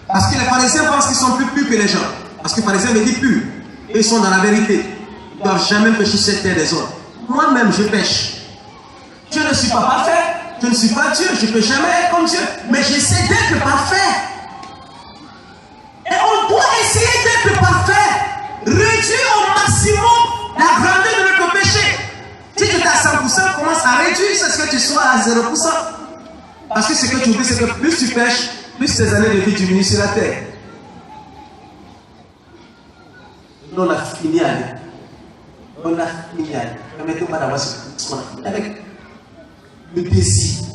Parce que les pharisiens pensent qu'ils sont plus purs que les gens. Parce que les pharisiens me disent purs. Et ils sont dans la vérité. Ils ne doivent jamais pécher cette terre des autres. Moi-même, je pêche. Je ne suis pas parfait. Je ne suis pas Dieu. Je ne peux jamais être comme Dieu. Mais j'essaie d'être parfait. Et on doit essayer d'être parfait. Réduire au maximum la grandeur de notre péché. Si tu es à 100%, commence à réduire ce que tu sois à 0%. Parce que ce que tu oublies, c'est que plus tu pêches, plus tes années de vie diminuent sur la terre. On a fini avec. On a fini avec. Permettez-moi d'avoir ce qu'on a fini avec. Le désir.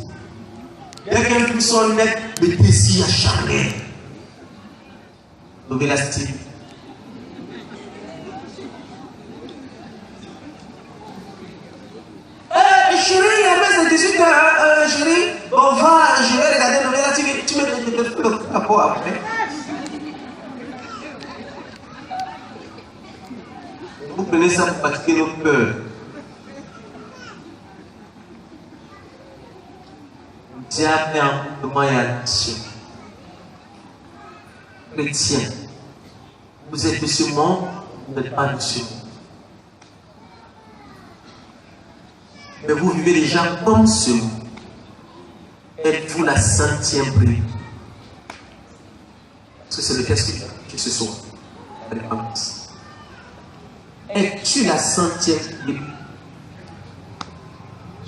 Il y a quelqu'un qui sont net, le désir acharné. Donc élastique. Chérie, il reste 18 heures, chérie. Je vais regarder le là, tu mets le capot après. Vous prenez ça pour pratiquer nos peurs. Dieu a fait un mouvement et action. Chrétien, vous êtes de ce monde, vous n'êtes pas de ce monde. Mais vous vivez déjà comme ce monde. Êtes-vous la 100e brebis? Parce que c'est le test que ce soir. Es-tu la 100e brebis?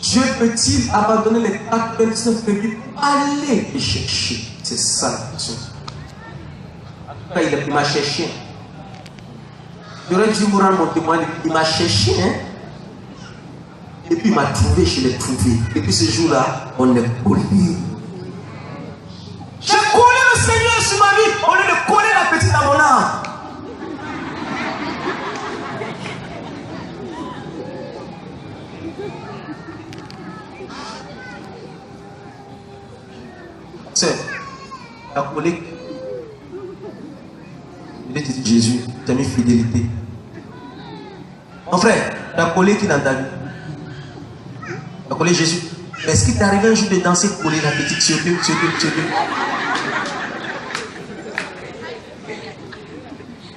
Dieu peut-il abandonner les 99 brebis pour aller les chercher? C'est ça la question. En tout cas, il m'a cherché. J'aurais dû vous rendre mon témoin. Il m'a cherché, hein? Et puis il m'a trouvé, je l'ai trouvé. Et puis ce jour-là, on est collé. J'ai collé le Seigneur sur ma vie au lieu de coller la petite à mon âme. C'est la collé. Il dit Jésus, tu as mis fidélité. Mon frère, la collé qui dans ta vie. Tu as collé Jésus. Est-ce qu'il t'est arrivé un jour de danser coller la petite sur Dieu?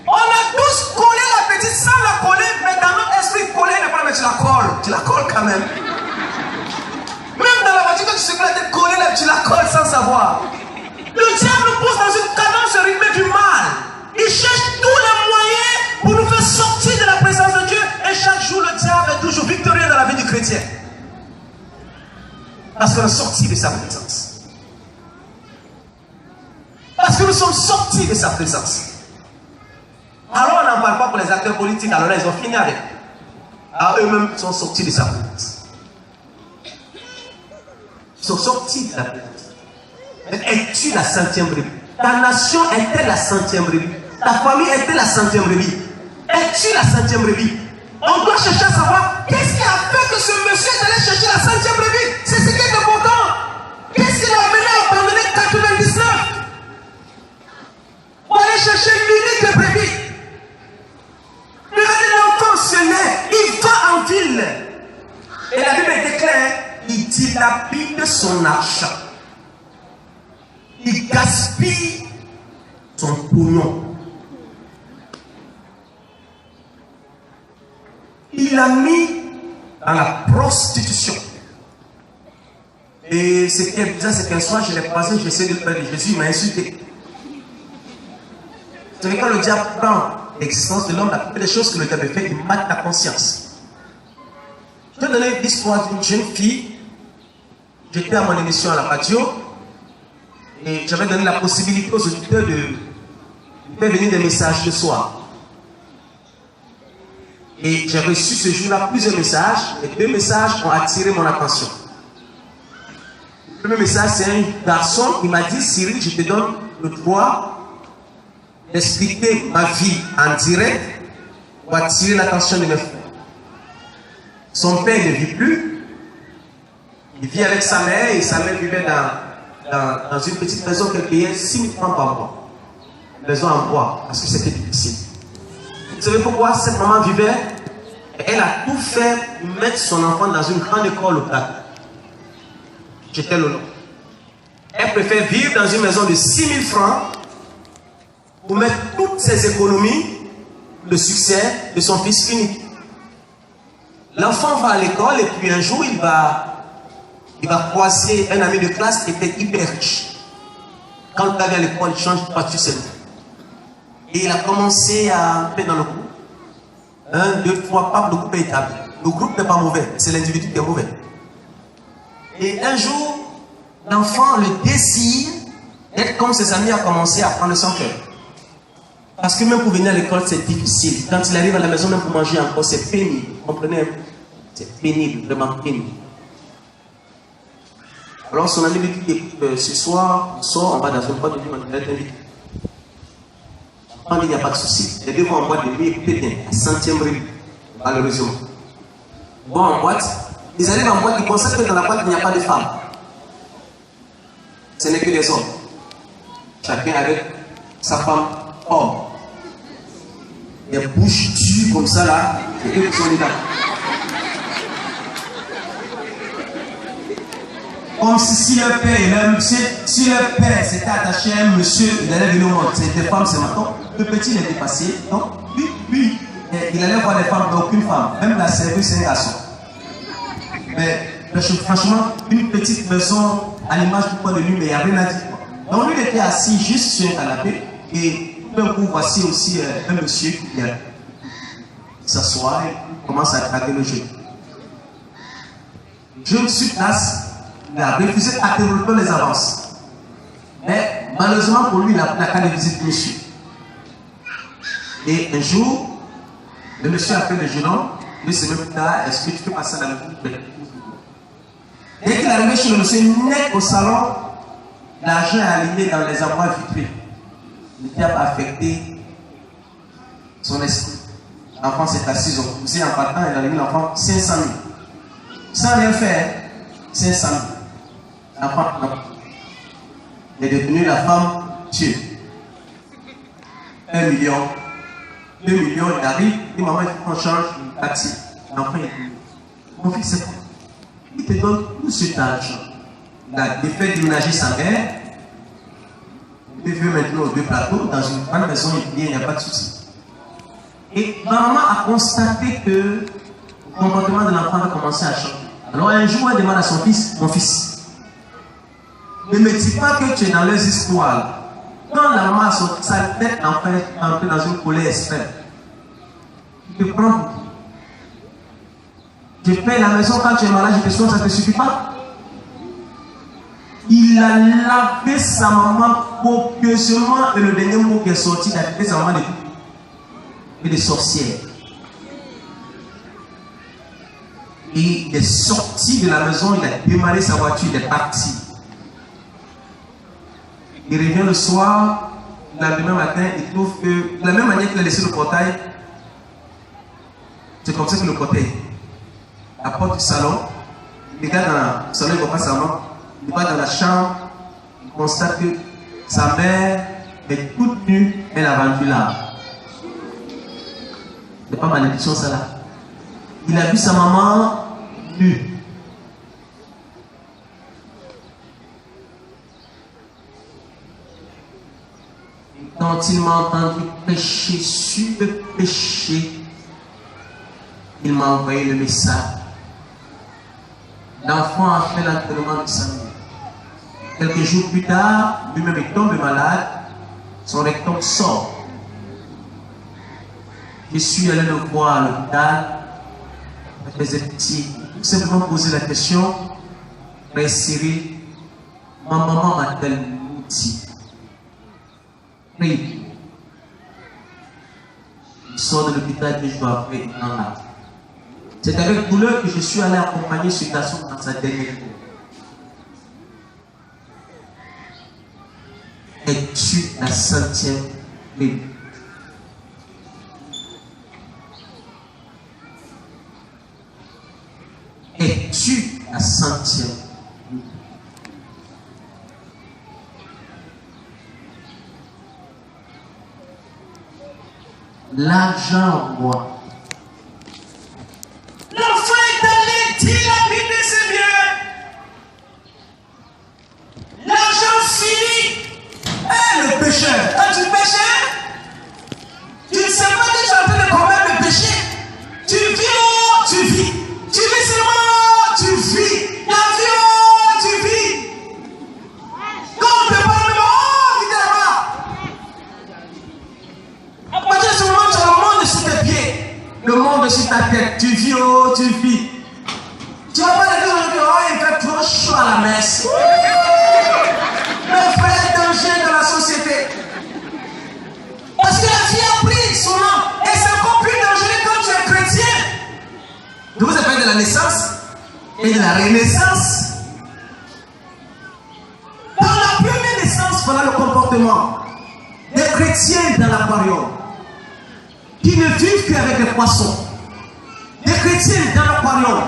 On a tous collé la petite sans la coller, mais dans notre esprit, coller n'est pas, mais tu la colles. Tu la colles quand même. Même dans la voiture, quand tu sais que la tête collée, tu la colles sans savoir. Le diable nous pousse dans une cadence rythmée du mal. Il cherche tous les moyens pour nous faire sortir de la présence de Dieu. Et chaque jour, le diable est toujours victorieux dans la vie du chrétien. Parce qu'on est sorti de sa présence. Parce que nous sommes sortis de sa présence. Alors on n'en parle pas pour les acteurs politiques. Alors là, ils ont fini avec. Alors eux-mêmes sont sortis de sa présence. Ils sont sortis de la présence. Mais es-tu la 100e brebis? Ta nation était la 100e brebis. Ta famille était la 100e brebis. Es-tu la 100e brebis? On doit chercher à savoir qu'est-ce qui a fait que ce monsieur est allé chercher la 100e brebis. C'est ce qui est important. Qu'est-ce qui l'a amené à abandonner 99 pour aller chercher l'unique brebis? Regardez l'enfant se naît, il va en ville. Et la Bible est claire, il dilapide son argent. Il gaspille son pognon. Il l'a mis dans la prostitution. Et ce qui est bizarre, c'est qu'un soir, je l'ai croisé, j'essaie de parler de Jésus, il m'a insulté. Vous savez, quand le diable prend l'existence de l'homme, la plupart des choses que le diable fait, il mate ta conscience. Je vais donner l'histoire d'une jeune fille. J'étais à mon émission à la radio et j'avais donné la possibilité aux auditeurs de faire venir des messages le soir. Et j'ai reçu ce jour-là plusieurs messages, et 2 messages ont attiré mon attention. Le premier message, c'est un garçon qui m'a dit, Cyril, je te donne le droit d'expliquer ma vie en direct pour attirer l'attention de mes frères. Son père ne vit plus, Il vit avec sa mère et sa mère vivait dans une petite maison qu'elle payait 6 000 francs par mois. Une maison en bois, parce que c'était difficile. Vous savez pourquoi cette maman vivait? Elle a tout fait pour mettre son enfant dans une grande école locale. J'étais le nom. Elle préfère vivre dans une maison de 6 000 francs pour mettre toutes ses économies, le succès de son fils unique. L'enfant va à l'école et puis un jour il va croiser un ami de classe qui était hyper riche. Quand il avait à l'école, il change de voiture seulement. Et il a commencé à entrer dans le groupe. 1, 2, 3, pas le groupe est établi. Le groupe n'est pas mauvais, c'est l'individu qui est mauvais. Et un jour, l'enfant, le désir d'être comme ses amis a commencé à prendre son cœur. Parce que même pour venir à l'école, c'est difficile. Quand il arrive à la maison, même pour manger encore, c'est pénible. Vous comprenez? C'est pénible, vraiment pénible. Alors son ami lui dit, ce soir, on va dans une boîte de nuit, on va t'inviter. Il n'y a pas de souci. Les deux vont en boîte de nuit, écoutez bien, à 100e rue, malheureusement. Bon, en boîte, ils arrivent en boîte, ils constatent que dans la boîte, il n'y a pas de femmes. Ce n'est que des hommes. Chacun avec sa femme homme. Des bouches dures comme ça là, et eux qui sont dedans. Comme si leur père, si leur père s'était attaché à un monsieur, il allait venir au monde. C'était femme, c'est maintenant. Le petit, il était passé. Donc, lui, il allait voir des femmes, mais aucune femme. Même la serveuse, c'est un garçon. Mais franchement, une petite maison à l'image du point de lui, mais il n'y a rien à dire. Donc, lui, il était assis juste sur un canapé. Et d'un coup, voici aussi un monsieur qui vient s'asseoir et commence à draguer le jeune. Le jeune sur place, il a refusé catégoriquement les avances. Mais malheureusement pour lui, il n'a qu'à visiter monsieur. Et un jour, le monsieur a fait le jeune homme, une semaine plus tard, est-ce que tu peux passer dans le groupe? Dès qu'il est arrivé chez le monsieur, net au salon, l'argent est aligné dans les endroits vitrés. Le diable a affecté son esprit. L'enfant s'est assis au poussé en partant, il a remis l'enfant 500 000. Sans rien faire, 500 000. L'enfant, non. Il est devenu la femme Dieu. 1 million. 2 millions, il arrive, et maman, il faut qu'on change une taxi. L'enfant, il dit, mon fils, c'est quoi? Il te donne tout cet argent. Il a fait déménager sa mère. Il veut maintenant aux 2 plateaux, dans une grande maison, il n'y a pas de souci. Et maman a constaté que le comportement de l'enfant a commencé à changer. Alors un jour, elle demande à son fils, mon fils, ne me dis pas que tu es dans les histoires. Quand la maman a sorti sa tête, l'enfant est entré dans une colère extrême. Tu te prends. Tu payes la maison quand tu es malade, je te soigne, ça ne te suffit pas. Il a lavé sa maman copieusement et le dernier mot qui est sorti, il a fait sa maman de sorcière. Et il est sorti de la maison, il a démarré sa voiture, il est parti. Il revient le soir, le lendemain matin, il trouve que, de la même manière qu'il a laissé le portail, c'est comme ça que le portail, la porte du salon, il regarde dans le salon, il ne voit pas sa maman, il va dans la chambre, il constate que sa mère est toute nue, elle a vendu l'âme. C'est pas malédiction ça là. Il a vu sa maman nue. Et quand il m'a entendu pécher sur le péché, il m'a envoyé le message. L'enfant a fait l'enterrement de sa mère. Quelques jours plus tard, lui-même il tombe malade, son rectum sort. Je suis allé le voir à l'hôpital, je faisais petit, tout simplement poser la question, Frère Cyril, ma maman m'a-t-elle menti? Oui. Je sors de l'hôpital et je dois faire un acte. C'est avec douleur que je suis allé accompagner ce garçon dans sa dernière vie. Es-tu la 100e Bible? Es-tu la 100e l'argent, moi. L'enfant est allé dire la Bible, c'est bien. L'argent finit. Le pécheur, quand tu péchais, tu ne sais pas que tu es en train de commettre le péché. Tu vis, tu vis. Tu vis seulement, tu vis. La vie, tu vis. Quand on te parle, vis là-bas. À partir de ce moment, tu as le monde sur tes pieds. Le monde sur ta tête. Tu vis, tu vis. Tu vas pas le dire aujourd'hui, il fait trop chaud à la messe. Le vrai danger de la société. Parce que la vie a pris son nom. Et c'est encore plus dangereux quand tu es chrétien. Je vous ai parlé de la naissance et de la renaissance. Dans la première naissance, voilà le comportement des chrétiens dans l'aquarium qui ne vivent qu'avec les poissons. Des chrétiens dans l'aquarium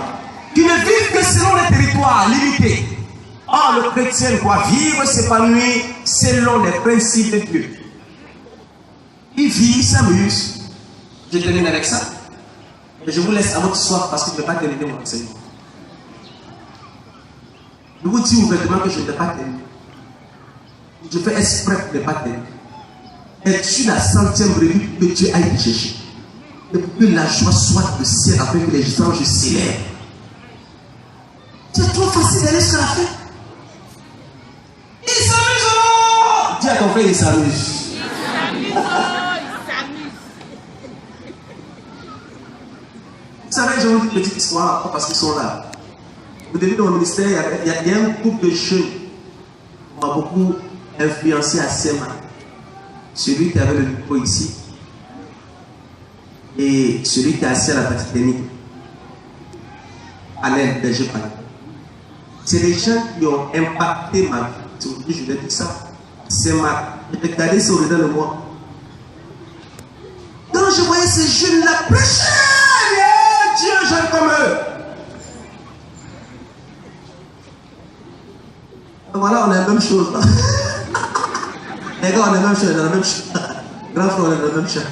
qui ne vivent que selon les territoires limités. Or, le chrétien doit vivre, s'épanouir selon les principes de Dieu. Il vit, il s'amuse. Je termine avec ça. Et je vous laisse à votre soir parce que je ne vais pas terminer mon enseignement. Je vous dis ouvertement que je ne vais pas terminer. Je fais exprès de ne pas terminer. Es-tu la centième brebis que Dieu aille chercher? Et pour que la joie soit de ciel afin que les anges célèbrent. C'est trop facile d'aller sur la fête. Il s'amuse. Dis à ton frère, il s'amuse. Vous savez, j'ai une petite histoire parce qu'ils sont là. Au début de mon ministère, il y a un groupe de jeunes qui m'a beaucoup influencé à Sema. Celui qui avait le micro ici et celui qui est assis à la partie technique. Alain Berger-Pan. C'est les gens qui ont impacté ma vie. Aujourd'hui, je vais dire ça. C'est ma. Regardez ça au-dedans de moi. Quand je voyais ces jeunes-là prêcher, Dieu, jeune comme eux. Voilà, on a la même chose là. Les gars, on a la même chose, on a la même chose. Grand frère, on a la même chose.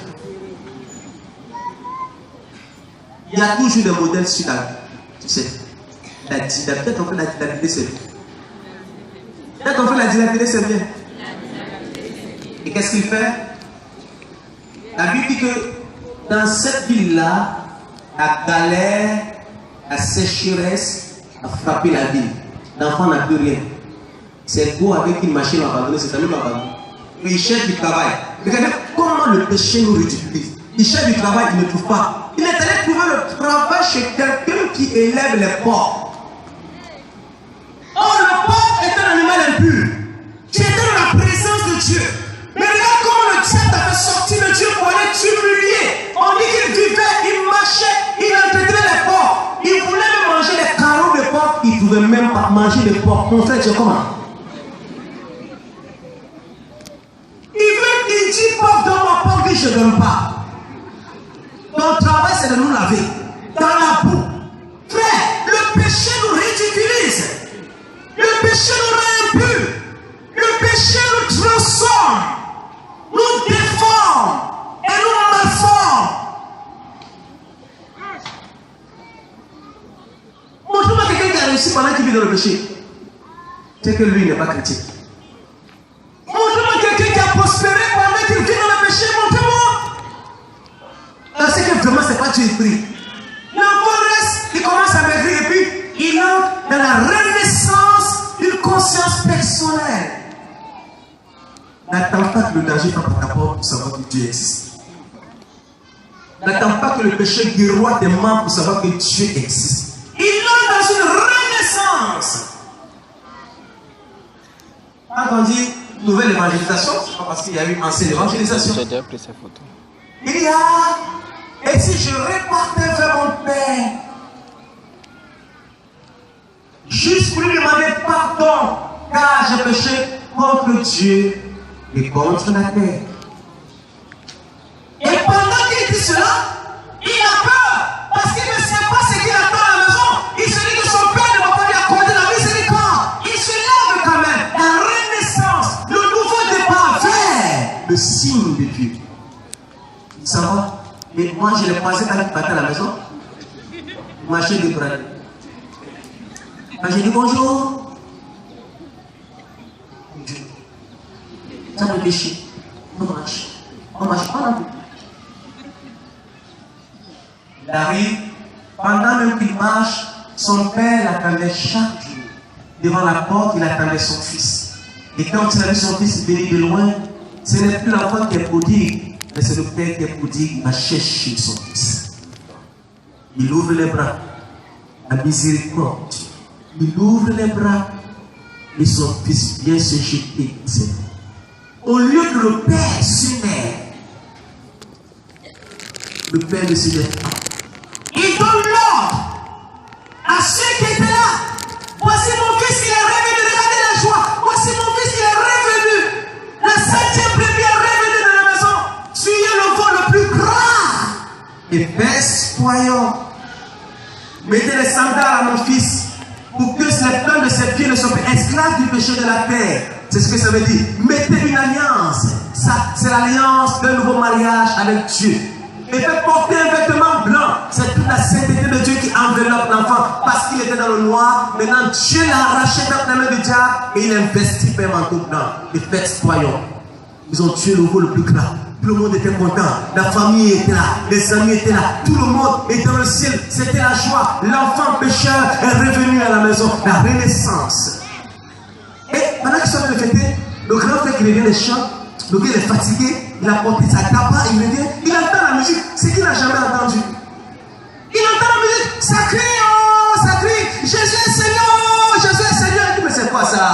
Il y a toujours des modèles sur la vie. Tu sais. Peut-être on fait la dilapider, c'est bien. Peut-être on fait la dilapider, c'est bien. Et qu'est-ce qu'il fait? La Bible dit que dans cette ville-là, la galère, la sécheresse a frappé la ville. L'enfant n'a plus rien. C'est beau avec une machine abandonnée, c'est même abandonné. Mais il cherche du travail. Regardez comment le péché nous ridiculise. Il cherche du travail, il ne trouve pas. Il est allé trouver le travail chez quelqu'un qui élève les porcs. Or, le porc est un animal impur. Tu étais dans la présence de Dieu. Mais regarde comment le diable t'a fait sortir de Dieu pour aller t'humilier. On dit qu'il vivait, il marchait, il entretenait les porcs. Il voulait même manger les carreaux de porc. Il ne pouvait même pas manger les porcs. Mon frère, tu es comment? Il dit porc dans ma porc que je ne donne pas. Ton travail, c'est de nous laver. Dans la boue. Frère, le péché nous ridiculise. Le péché nous rend impurs. Le péché nous transforme. Nous déforme et nous malforme. Montre-moi quelqu'un qui a réussi pendant qu'il vit dans le péché. C'est que lui n'est pas chrétien. Montre-moi quelqu'un qui a prospéré pendant qu'il vit dans le péché. Montre-moi. Parce que vraiment, ce n'est pas Dieu esprit. L'enfant reste, il commence à maigrir et puis il entre dans la renaissance d'une conscience personnelle. N'attends pas que le danger frappe à ta porte pour savoir que Dieu existe. N'attends pas que le péché guéroie tes mains pour savoir que Dieu existe. Il entre dans une renaissance. Quand on dit nouvelle évangélisation, ce n'est pas parce qu'il y a eu ancienne évangélisation. J'ai déjà pris ces photos. Il y a, et si je repartais vers mon Père, juste pour lui demander pardon, car j'ai péché contre Dieu et contre la terre. Et pendant qu'il dit cela, il a peur, parce qu'il ne sait pas ce qu'il attend à la maison. Il se dit que son Père ne va pas lui accorder la miséricorde. Il se lève quand même, la renaissance, le nouveau départ vers le signe de Dieu. Il Ça va? Et moi, je l'ai croisé quand il partait à la maison. Il marchait des bras. Quand j'ai dit bonjour, ça me déchire. On marche. On marche pas. Il arrive, pendant même qu'il marche, son père l'attendait chaque jour. Devant la porte, il attendait son fils. Et quand il a vu son fils venir de loin, ce n'est plus l'enfant qui est prodigue, mais c'est le père qui est prodigue, il va chercher son fils. Il ouvre les bras, la miséricorde. Il ouvre les bras et son fils vient se jeter. Au lieu que le père s'unère, le père ne s'unère pas. Il donne l'ordre à ceux qui étaient là. Voici mon fils, il est revenu. Regardez la joie. Voici mon fils, il est revenu. Le 7e brebis est revenu dans la maison. Fuyez le vol le plus grand. Et soyons. Mettez les sandales à mon fils pour que les plans de ses pieds ne soient pas esclaves du péché de la terre. C'est ce que ça veut dire. Mettez une alliance. Ça, c'est l'alliance d'un nouveau mariage avec Dieu. Et fait porter un vêtement blanc. C'est toute la sainteté de Dieu qui enveloppe l'enfant. Parce qu'il était dans le noir. Maintenant, Dieu l'a arraché dans la main du diable. Et il investit un manteau blanc. Et faites soyons. Ils ont tué le veau le plus grand. Tout le monde était content. La famille était là. Les amis étaient là. Tout le monde était dans le ciel. C'était la joie. L'enfant pécheur est revenu à la maison. La renaissance. Et pendant qu'ils sont en train de fêter, le grand frère qui revient des champs, le gars est fatigué, il a porté sa tabac, il revient, il entend la musique, c'est qu'il n'a jamais entendu. Il entend la musique, ça crie, oh, ça crie, Jésus est Seigneur, Jésus est Seigneur. Il dit, mais c'est quoi ça?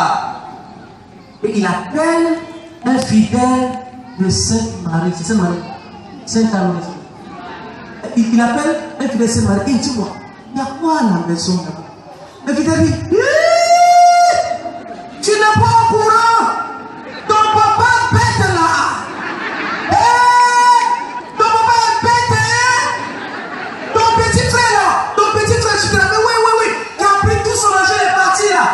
Et il appelle un fidèle de Sainte-Marie, c'est Sainte-Marie, Sainte-Marie. Il appelle un fidèle de Sainte-Marie, il dit, moi, il y a quoi à la maison là-bas? Le fidèle dit, tu n'es pas au courant. Ton papa bête là. Ton papa est bête. Ton petit frère là. Ton petit frère, tu te rappelles? Oui. Il a pris tout son argent et est parti là.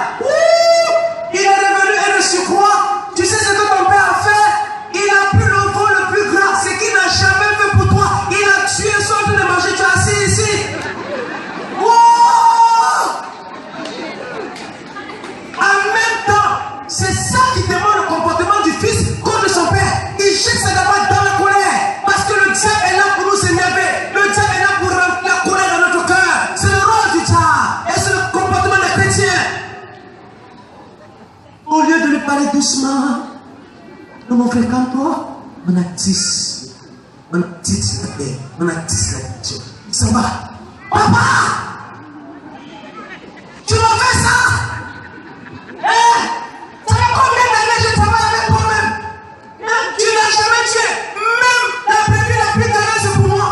Il est revenu et le surcroît. Tu sais ce que ton père a fait? Il a pris le vol le plus grand. Ce qu'il n'a jamais fait pour toi. Il a tué son de manger. Tu es assis ici. En même temps, c'est ça qui demande le comportement du fils contre son père. Il jette sa gaballe dans la colère. Parce que le diable est là pour nous énerver. Le diable est là pour remplir la colère dans notre cœur. C'est le rôle du diable. Et c'est le comportement des chrétiens. Au lieu de lui parler doucement, nous mon frère, calme-toi. On attisse. On attisse la terre. On attisse la nature. Il s'en va. Papa! Tu m'as fait ça? Ça fait combien d'années je travaille avec toi-même? Tu n'as jamais tué. Même la brebis la plus dernière, c'est pour moi.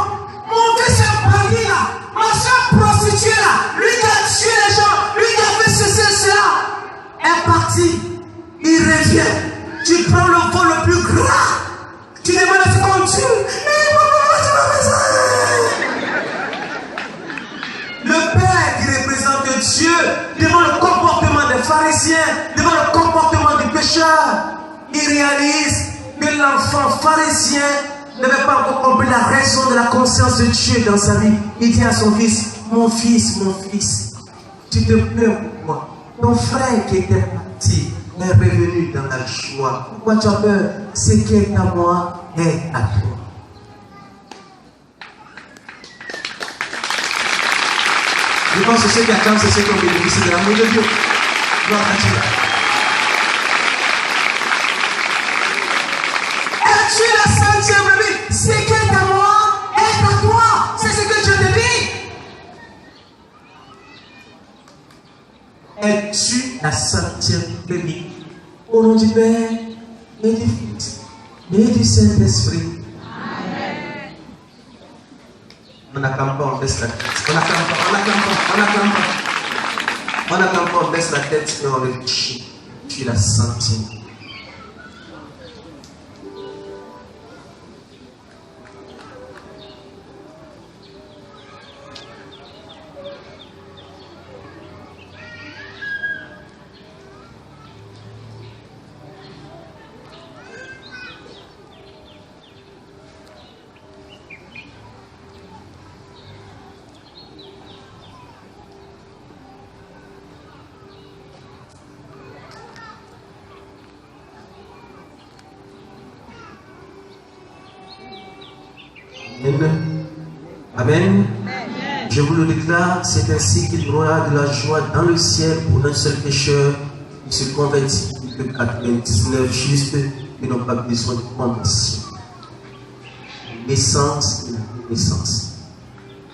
Mon fils est un bandit là. Ma soeur prostituée là. Lui qui a tué les gens. Lui qui a fait ceci et cela. Est parti. Il revient. Tu prends le vol le plus grand. Tu demandes à ce qu'on tue. Mais pourquoi tu m'as fait ça? Le Père qui représente Dieu devant le comportement des pharisiens, devant le comportement des pécheurs, il réalise que l'enfant pharisien n'avait pas encore compris la raison de la conscience de Dieu dans sa vie. Il dit à son fils, mon fils, tu te plains pour moi. Ton frère qui était parti est revenu dans la joie. Pourquoi tu as peur? Ce qui est à moi est à toi. Je pense que ceux qui attendent, c'est ceux qui ont bénéficié de l'amour de Dieu. Gloire à Dieu. Es-tu la 5e brebis? Ce qui est à moi est à toi. C'est ce que Dieu te dit. Es-tu la 5e brebis? Au nom du Père et du Fils et du Saint-Esprit. On n'attend pas, on baisse la tête. On n'attend pas, on baisse la tête et on réfléchit. Tu la 5e. Amen. Amen. Je vous le déclare, c'est ainsi qu'il y aura de la joie dans le ciel pour un seul pécheur qui se convertit, que 99 justes qui n'ont pas besoin de conversion. Naissance et naissance.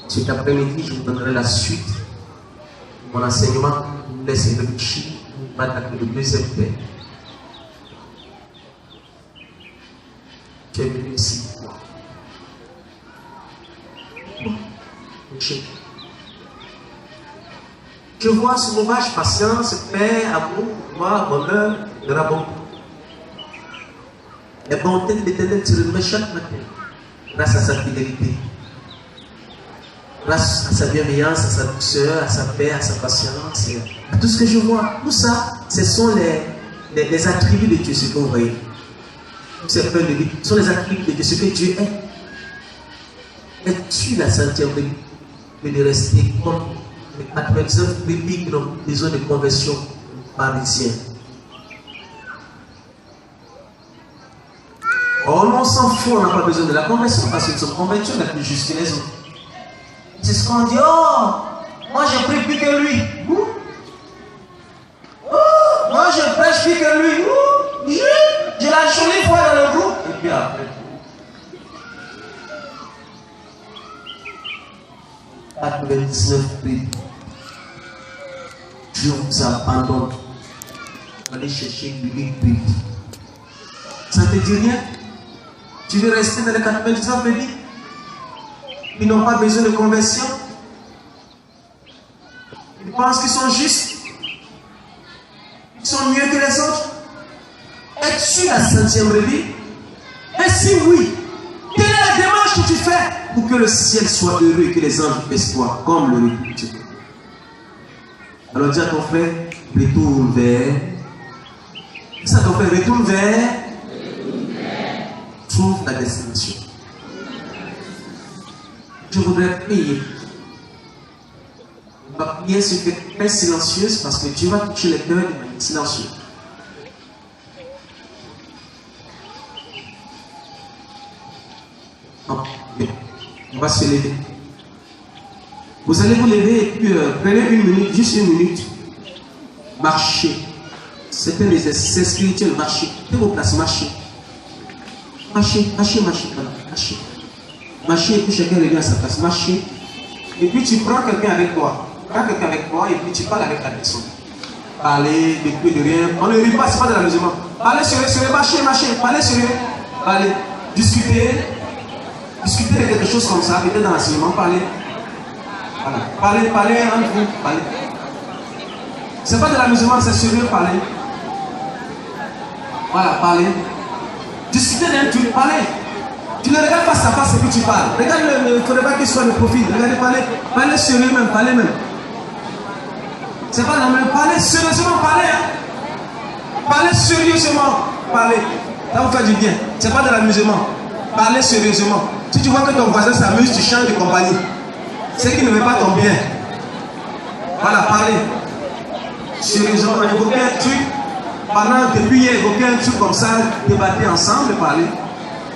Cet après-midi, je vous donnerai la suite de mon enseignement. Je vous laisse réfléchir, je vais attaquer le deuxième thème. Tu es venu ici. Je vois ce hommage, patience, paix, amour, joie, bonheur, rabon. La bonté de l'Éternel se renouvelle chaque matin, grâce à sa fidélité, grâce à sa bienveillance, à sa douceur, à sa paix, à sa patience, à tout ce que je vois. Tout ça, ce sont les attributs de Dieu, ce que vous voyez. Ce sont les attributs de Dieu, ce que Dieu est. Es-tu la sainteté que de rester comme les 99 bébés qui ont besoin de conversion parisienne? Oh, on s'en fout, on n'a pas besoin de la conversion parce que nous sommes convaincus, on a plus juste que les autres. C'est ce qu'on dit. Oh, moi je prie plus que lui. Oh, moi je prêche plus que lui. J'ai la jolie foi dans le groupe. Et puis après. 99 prix. Je vous abandonne. Allez chercher une prix. Ça ne te dit rien? Tu veux rester dans les 99 prix? Ils n'ont pas besoin de conversion. Ils pensent qu'ils sont justes. Ils sont mieux que les autres. Es-tu la 5e brebis? Et si oui, quelle est la démarche que tu fais pour que le ciel soit heureux et que les anges espoir comme le Dieu? Alors dis à ton frère, retourne vers. Dis à ton frère, retourne vers. Trouve la destination. Je voudrais prier. On va prier sur une paix silencieuse parce que Dieu va toucher les cœurs de manière silencieuse. On va se lever. Vous allez vous lever et puis prenez une minute, juste une minute. Marchez. C'est un exercice spirituel, marchez. Prenez vos places, marchez. Marchez, marchez, marchez, marchez. Marchez et puis chacun revient à sa place. Marchez. Et puis tu prends quelqu'un avec toi. Prends quelqu'un avec toi et puis tu parles avec la personne. Parlez de tout et de rien. On ne rit pas, c'est pas de l'amusement. Parlez sérieux, marchez, marchez. Parlez sérieux. Parlez. Discutez. Discutez de quelque chose comme ça, peut-être dans l'enseignement, parlez. Voilà. Parlez entre vous, parlez. C'est pas de l'amusement, c'est sérieux, parlez. Voilà, parlez. Discutez d'un truc, parlez. Tu le regardes face à face et puis tu parles. Regarde, il ne faudrait pas qu'il soit le profil. Regardez, parlez. Parlez sérieux même, parlez même. C'est pas la même. Parlez sérieusement, parlez. Hein. Parlez sérieusement, parlez. Ça vous fait du bien. C'est pas de l'amusement. Parlez sérieusement. Si tu vois que ton voisin s'amuse, tu changes de compagnie. C'est qu'il ne veut pas ton bien. Voilà, parlez. Sérieusement, évoquez un truc. Pendant depuis hier, évoquez un truc comme ça, débattez ensemble, parlez.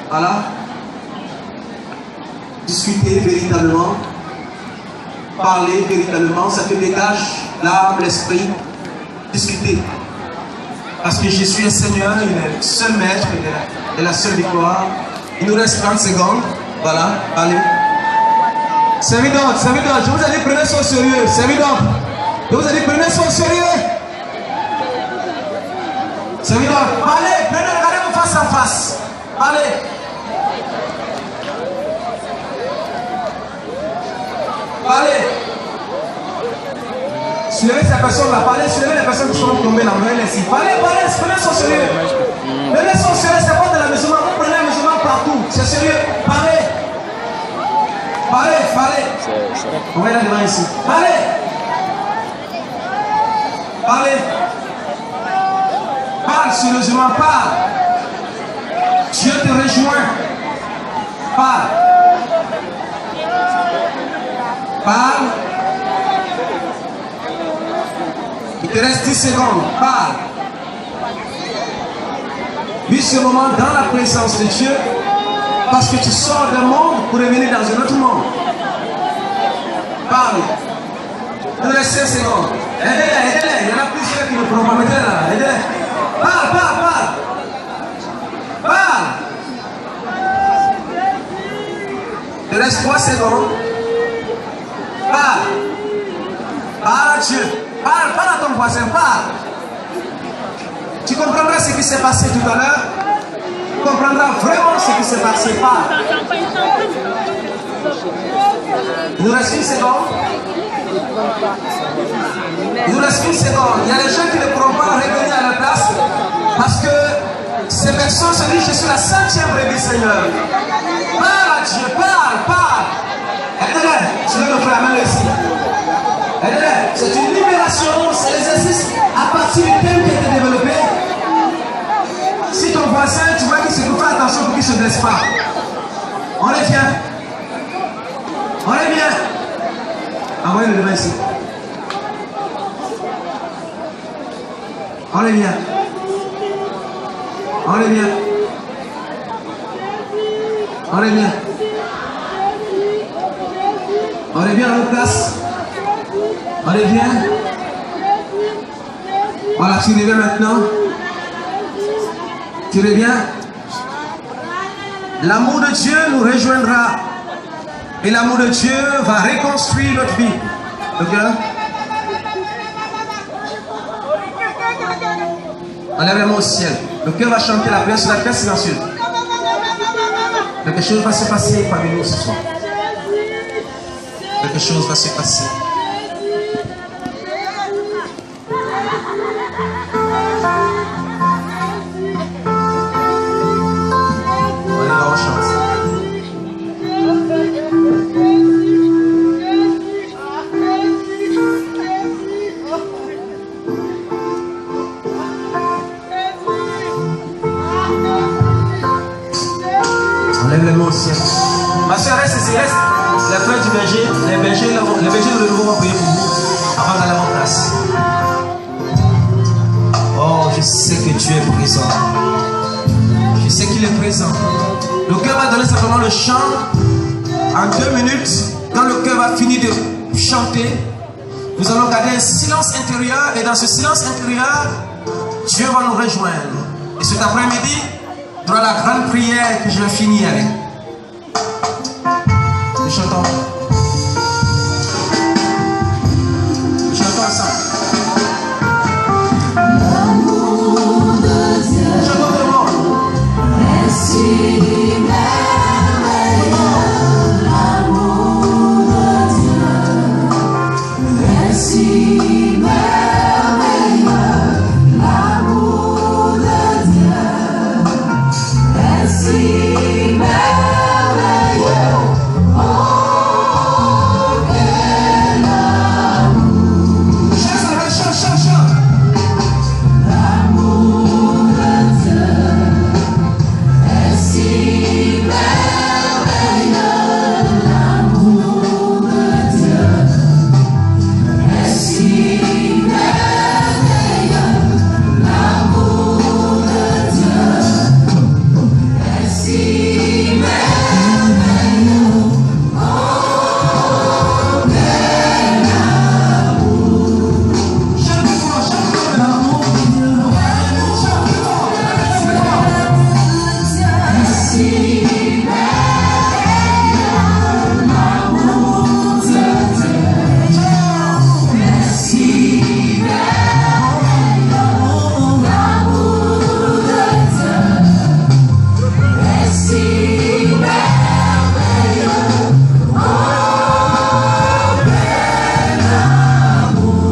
Voilà. Discutez véritablement. Parlez véritablement. Ça te dégage l'âme, l'esprit. Discutez. Parce que je suis le Seigneur, il est le seul maître, il est la seule victoire. Il nous reste 30 secondes. Voilà, allez. Servidor, je vous ai dit prenez ça au sérieux. Servidor, je vous ai dit prenez ça au sérieux. Servidor, allez, prenez, regardez-vous face à face. Allez. Allez. Suivez cette personne-là, parlez, suivez les personnes qui sont tombées dans le ici. Allez, prenez ça au sérieux. Prenez ça au sérieux, c'est pas de l'amusement. Vous prenez l'amusement partout. C'est sérieux. Parlez. Parlez. On va aller devant ici. Parlez. Parle sérieusement, parle. Dieu te rejoint. Parle. Il te reste 10 secondes. Parle. Vis ce moment dans la présence de Dieu. Parce que tu sors d'un monde pour revenir dans un autre monde. Parle. Nous laissons 5 secondes. Aidez-les, aidez-les. Il y en a plusieurs qui ne pourront pas mettre là. Aidez-les. Parle, parle, parle. Parle. Il te reste 3 secondes. Parle. Parle à Dieu. Parle, parle à ton voisin. Parle. Tu comprendras ce qui s'est passé tout à l'heure. Tu comprendras vraiment ce qui s'est passé. Parle. Il nous reste 1 seconde. Il nous reste 1 seconde. Il y a des gens qui ne pourront pas revenir à la place parce que ces personnes se disent: je suis la 5e brebis, Seigneur. Parle à Dieu, parle, parle. Aidez-les. Je vais me faire amener ici. Aidez-les. C'est une libération, c'est l'exercice à partir du thème qui a été développé. Si ton voisin, tu vois qu'il se trouve, fais attention pour qu'il ne se blesse pas. On revient. On revient. Envoyez le devant ici. On revient. On revient. On revient. On revient à notre place. On revient. Voilà, tu reviens maintenant. Tu reviens. L'amour de Dieu nous rejoindra. Et l'amour de Dieu va reconstruire notre vie. Ok? On est vraiment au ciel. Le cœur va chanter la prière sur la terre silencieuse. Quelque chose va se passer parmi nous ce soir. Quelque chose va se passer. On est là, on chante. Lève les mains au ciel. Ma soeur, reste ici, reste. Les frères du berger, les bergers de nouveau vont prier pour vous avant d'aller en place. Oh, je sais que Dieu est présent. Je sais qu'il est présent. Le cœur va donner simplement le chant en 2 minutes. Quand le cœur va finir de chanter, nous allons garder un silence intérieur. Et dans ce silence intérieur, Dieu va nous rejoindre. Et cet après-midi, dans la grande prière que je vais finir avec. Nous chantons. Nous chantons ensemble. L'amour de Dieu. Chantons tout le monde. Est si merveilleux. L'amour de Dieu. Est si merveilleux. L'amour de Dieu. Si merveilleux, oh quel amour. Chante, chante, chante. L'amour de Dieu est si merveilleux. L'amour de Dieu est si merveilleux. L'amour de Dieu est si merveilleux. Oh, quel amour. Chante fort, chante fort. L'amour de Dieu est si merveilleux. L'amour de Dieu est si merveilleux. L'amour de Dieu est si merveilleux. Oh, quel amour.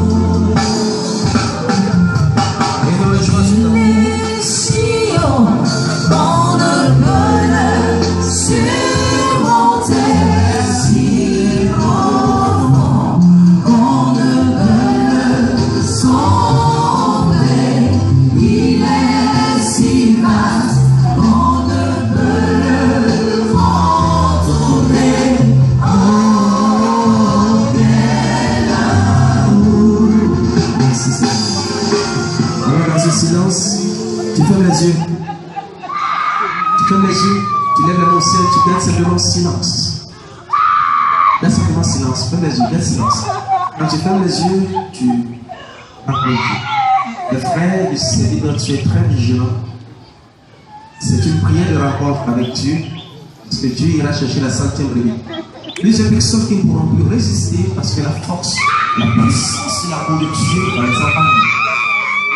Et nous rejoignons. Les sillons, on ne peut le surmonter. Si profond, on ne peut le sonder. Il est si vaste, on ne peut le contourner. Oh, quel amour. Merci Seigneur. Alors dans ce silence, tu fermes les yeux. Tu fermes les yeux. Tu lèves la main au ciel, tu gardes simplement silence. Garde simplement silence. Ferme les yeux, garde silence. Quand tu fermes les yeux, tu applaudis. Les frères du Seigneur, tu es très vigilant. C'est une prière de rapport avec Dieu, parce que Dieu ira chercher la 100e brebis. Plusieurs personnes qui ne pourront plus résister parce que la force, la puissance de la peau de Dieu va les envahir.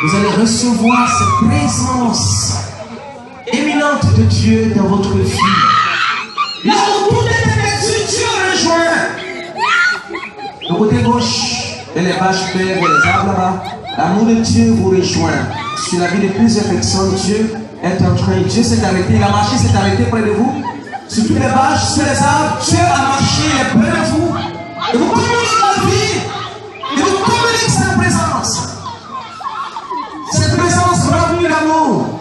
Vous allez recevoir cette présence éminente de Dieu dans votre vie. Là où tout est perdu, Dieu rejoint. Le côté gauche, et les vaches vertes et les arbres là-bas, l'amour de Dieu vous rejoint. Sur la vie de plusieurs personnes, Dieu est en train, Dieu s'est arrêté, il a marché, s'est arrêté près de vous. Sur toutes les vaches, sur les arbres, Dieu a marché, il est près de vous. Et vous communiquez la vie. Et vous communiquez sa présence. Cette présence remplit l'amour.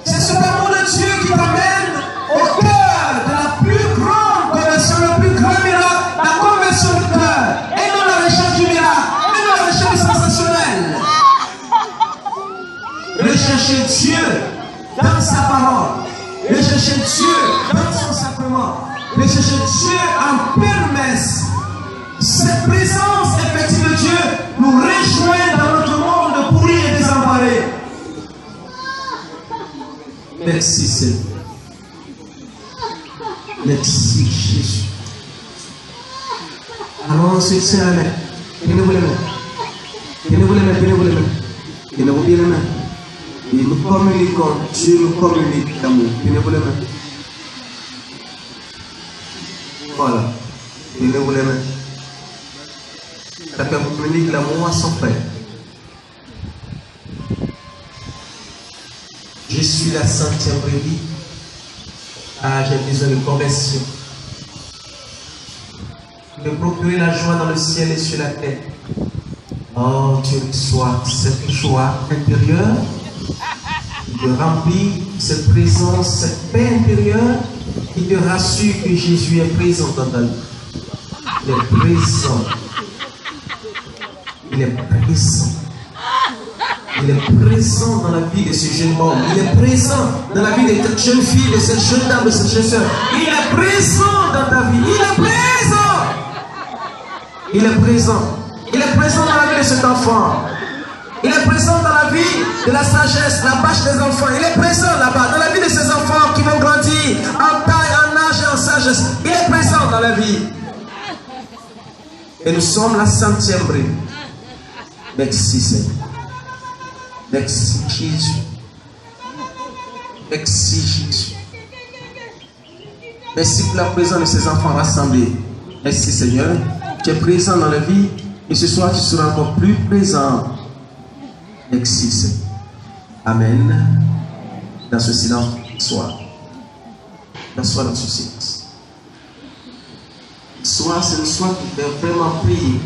C'est cet amour de Dieu qui t'amène au cœur de la plus grande conversion, le plus grand miracle, la conversion du cœur. Et non la recherche du miracle, et non la recherche du sensationnel. Recherchez Dieu dans sa parole. Recherchez Dieu dans son sacrement. Recherchez Dieu en permesse. Cette présence effective de Dieu nous rejoint dans notre monde pourri et désemparé. Merci Seigneur. Merci Jésus. Alors on se tient la main. Tenez-vous les mains. Tenez-vous les mains. Tenez-vous les mains. Tenez-vous bien les mains. Et nous communiquons. Dieu nous communique l'amour. Tenez-vous les mains. Voilà. Tenez-vous les mains. Chacun vous communique l'amour à son frère. Je suis la 100e brebis. Ah, j'ai besoin de conversion. De procurer la joie dans le ciel et sur la terre. Oh Dieu, soit cette joie intérieure qui te remplit, cette présence, cette paix intérieure qui te rassure que Jésus est présent dans ta vie. Il est présent. Il est présent. Il est présent dans la vie de ce jeune homme. Il est présent dans la vie de cette jeune fille, de cette jeune dame, de cette jeune soeur. Il est présent dans ta vie. Il est présent. Il est présent. Il est présent dans la vie de cet enfant. Il est présent dans la vie de la sagesse, la bâche des enfants. Il est présent là-bas, dans la vie de ces enfants qui vont grandir en taille, en âge et en sagesse. Il est présent dans la vie. Et nous sommes la 100e brebis. Merci Seigneur. Merci Jésus. Merci Jésus. Merci pour la présence de ces enfants rassemblés. Merci Seigneur. Tu es présent dans la vie et ce soir tu seras encore plus présent. Merci Seigneur. Amen. Dans ce silence, soir. Dans ce silence. Ce soir, c'est le soir qui fait vraiment prier.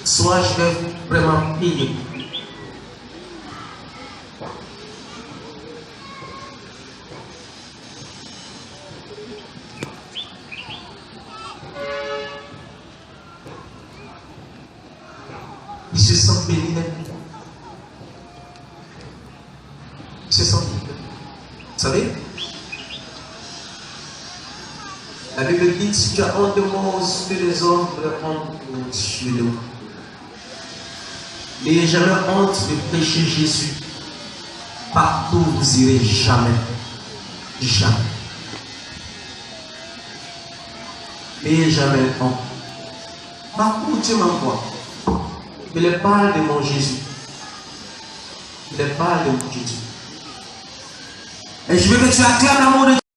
Soit je vais vraiment prier. Il se sent béni. Il se sent béni. Vous savez, la Bible dit, si tu as honte de moi, que les hommes auraient honte de Dieu de moi. N'ayez jamais honte de prêcher Jésus. Partout vous irez jamais. Jamais. N'ayez jamais honte. Partout où Dieu m'envoie, je les parle de mon Jésus. Je les parle de mon Jésus. Et je veux que tu acclames l'amour de Dieu.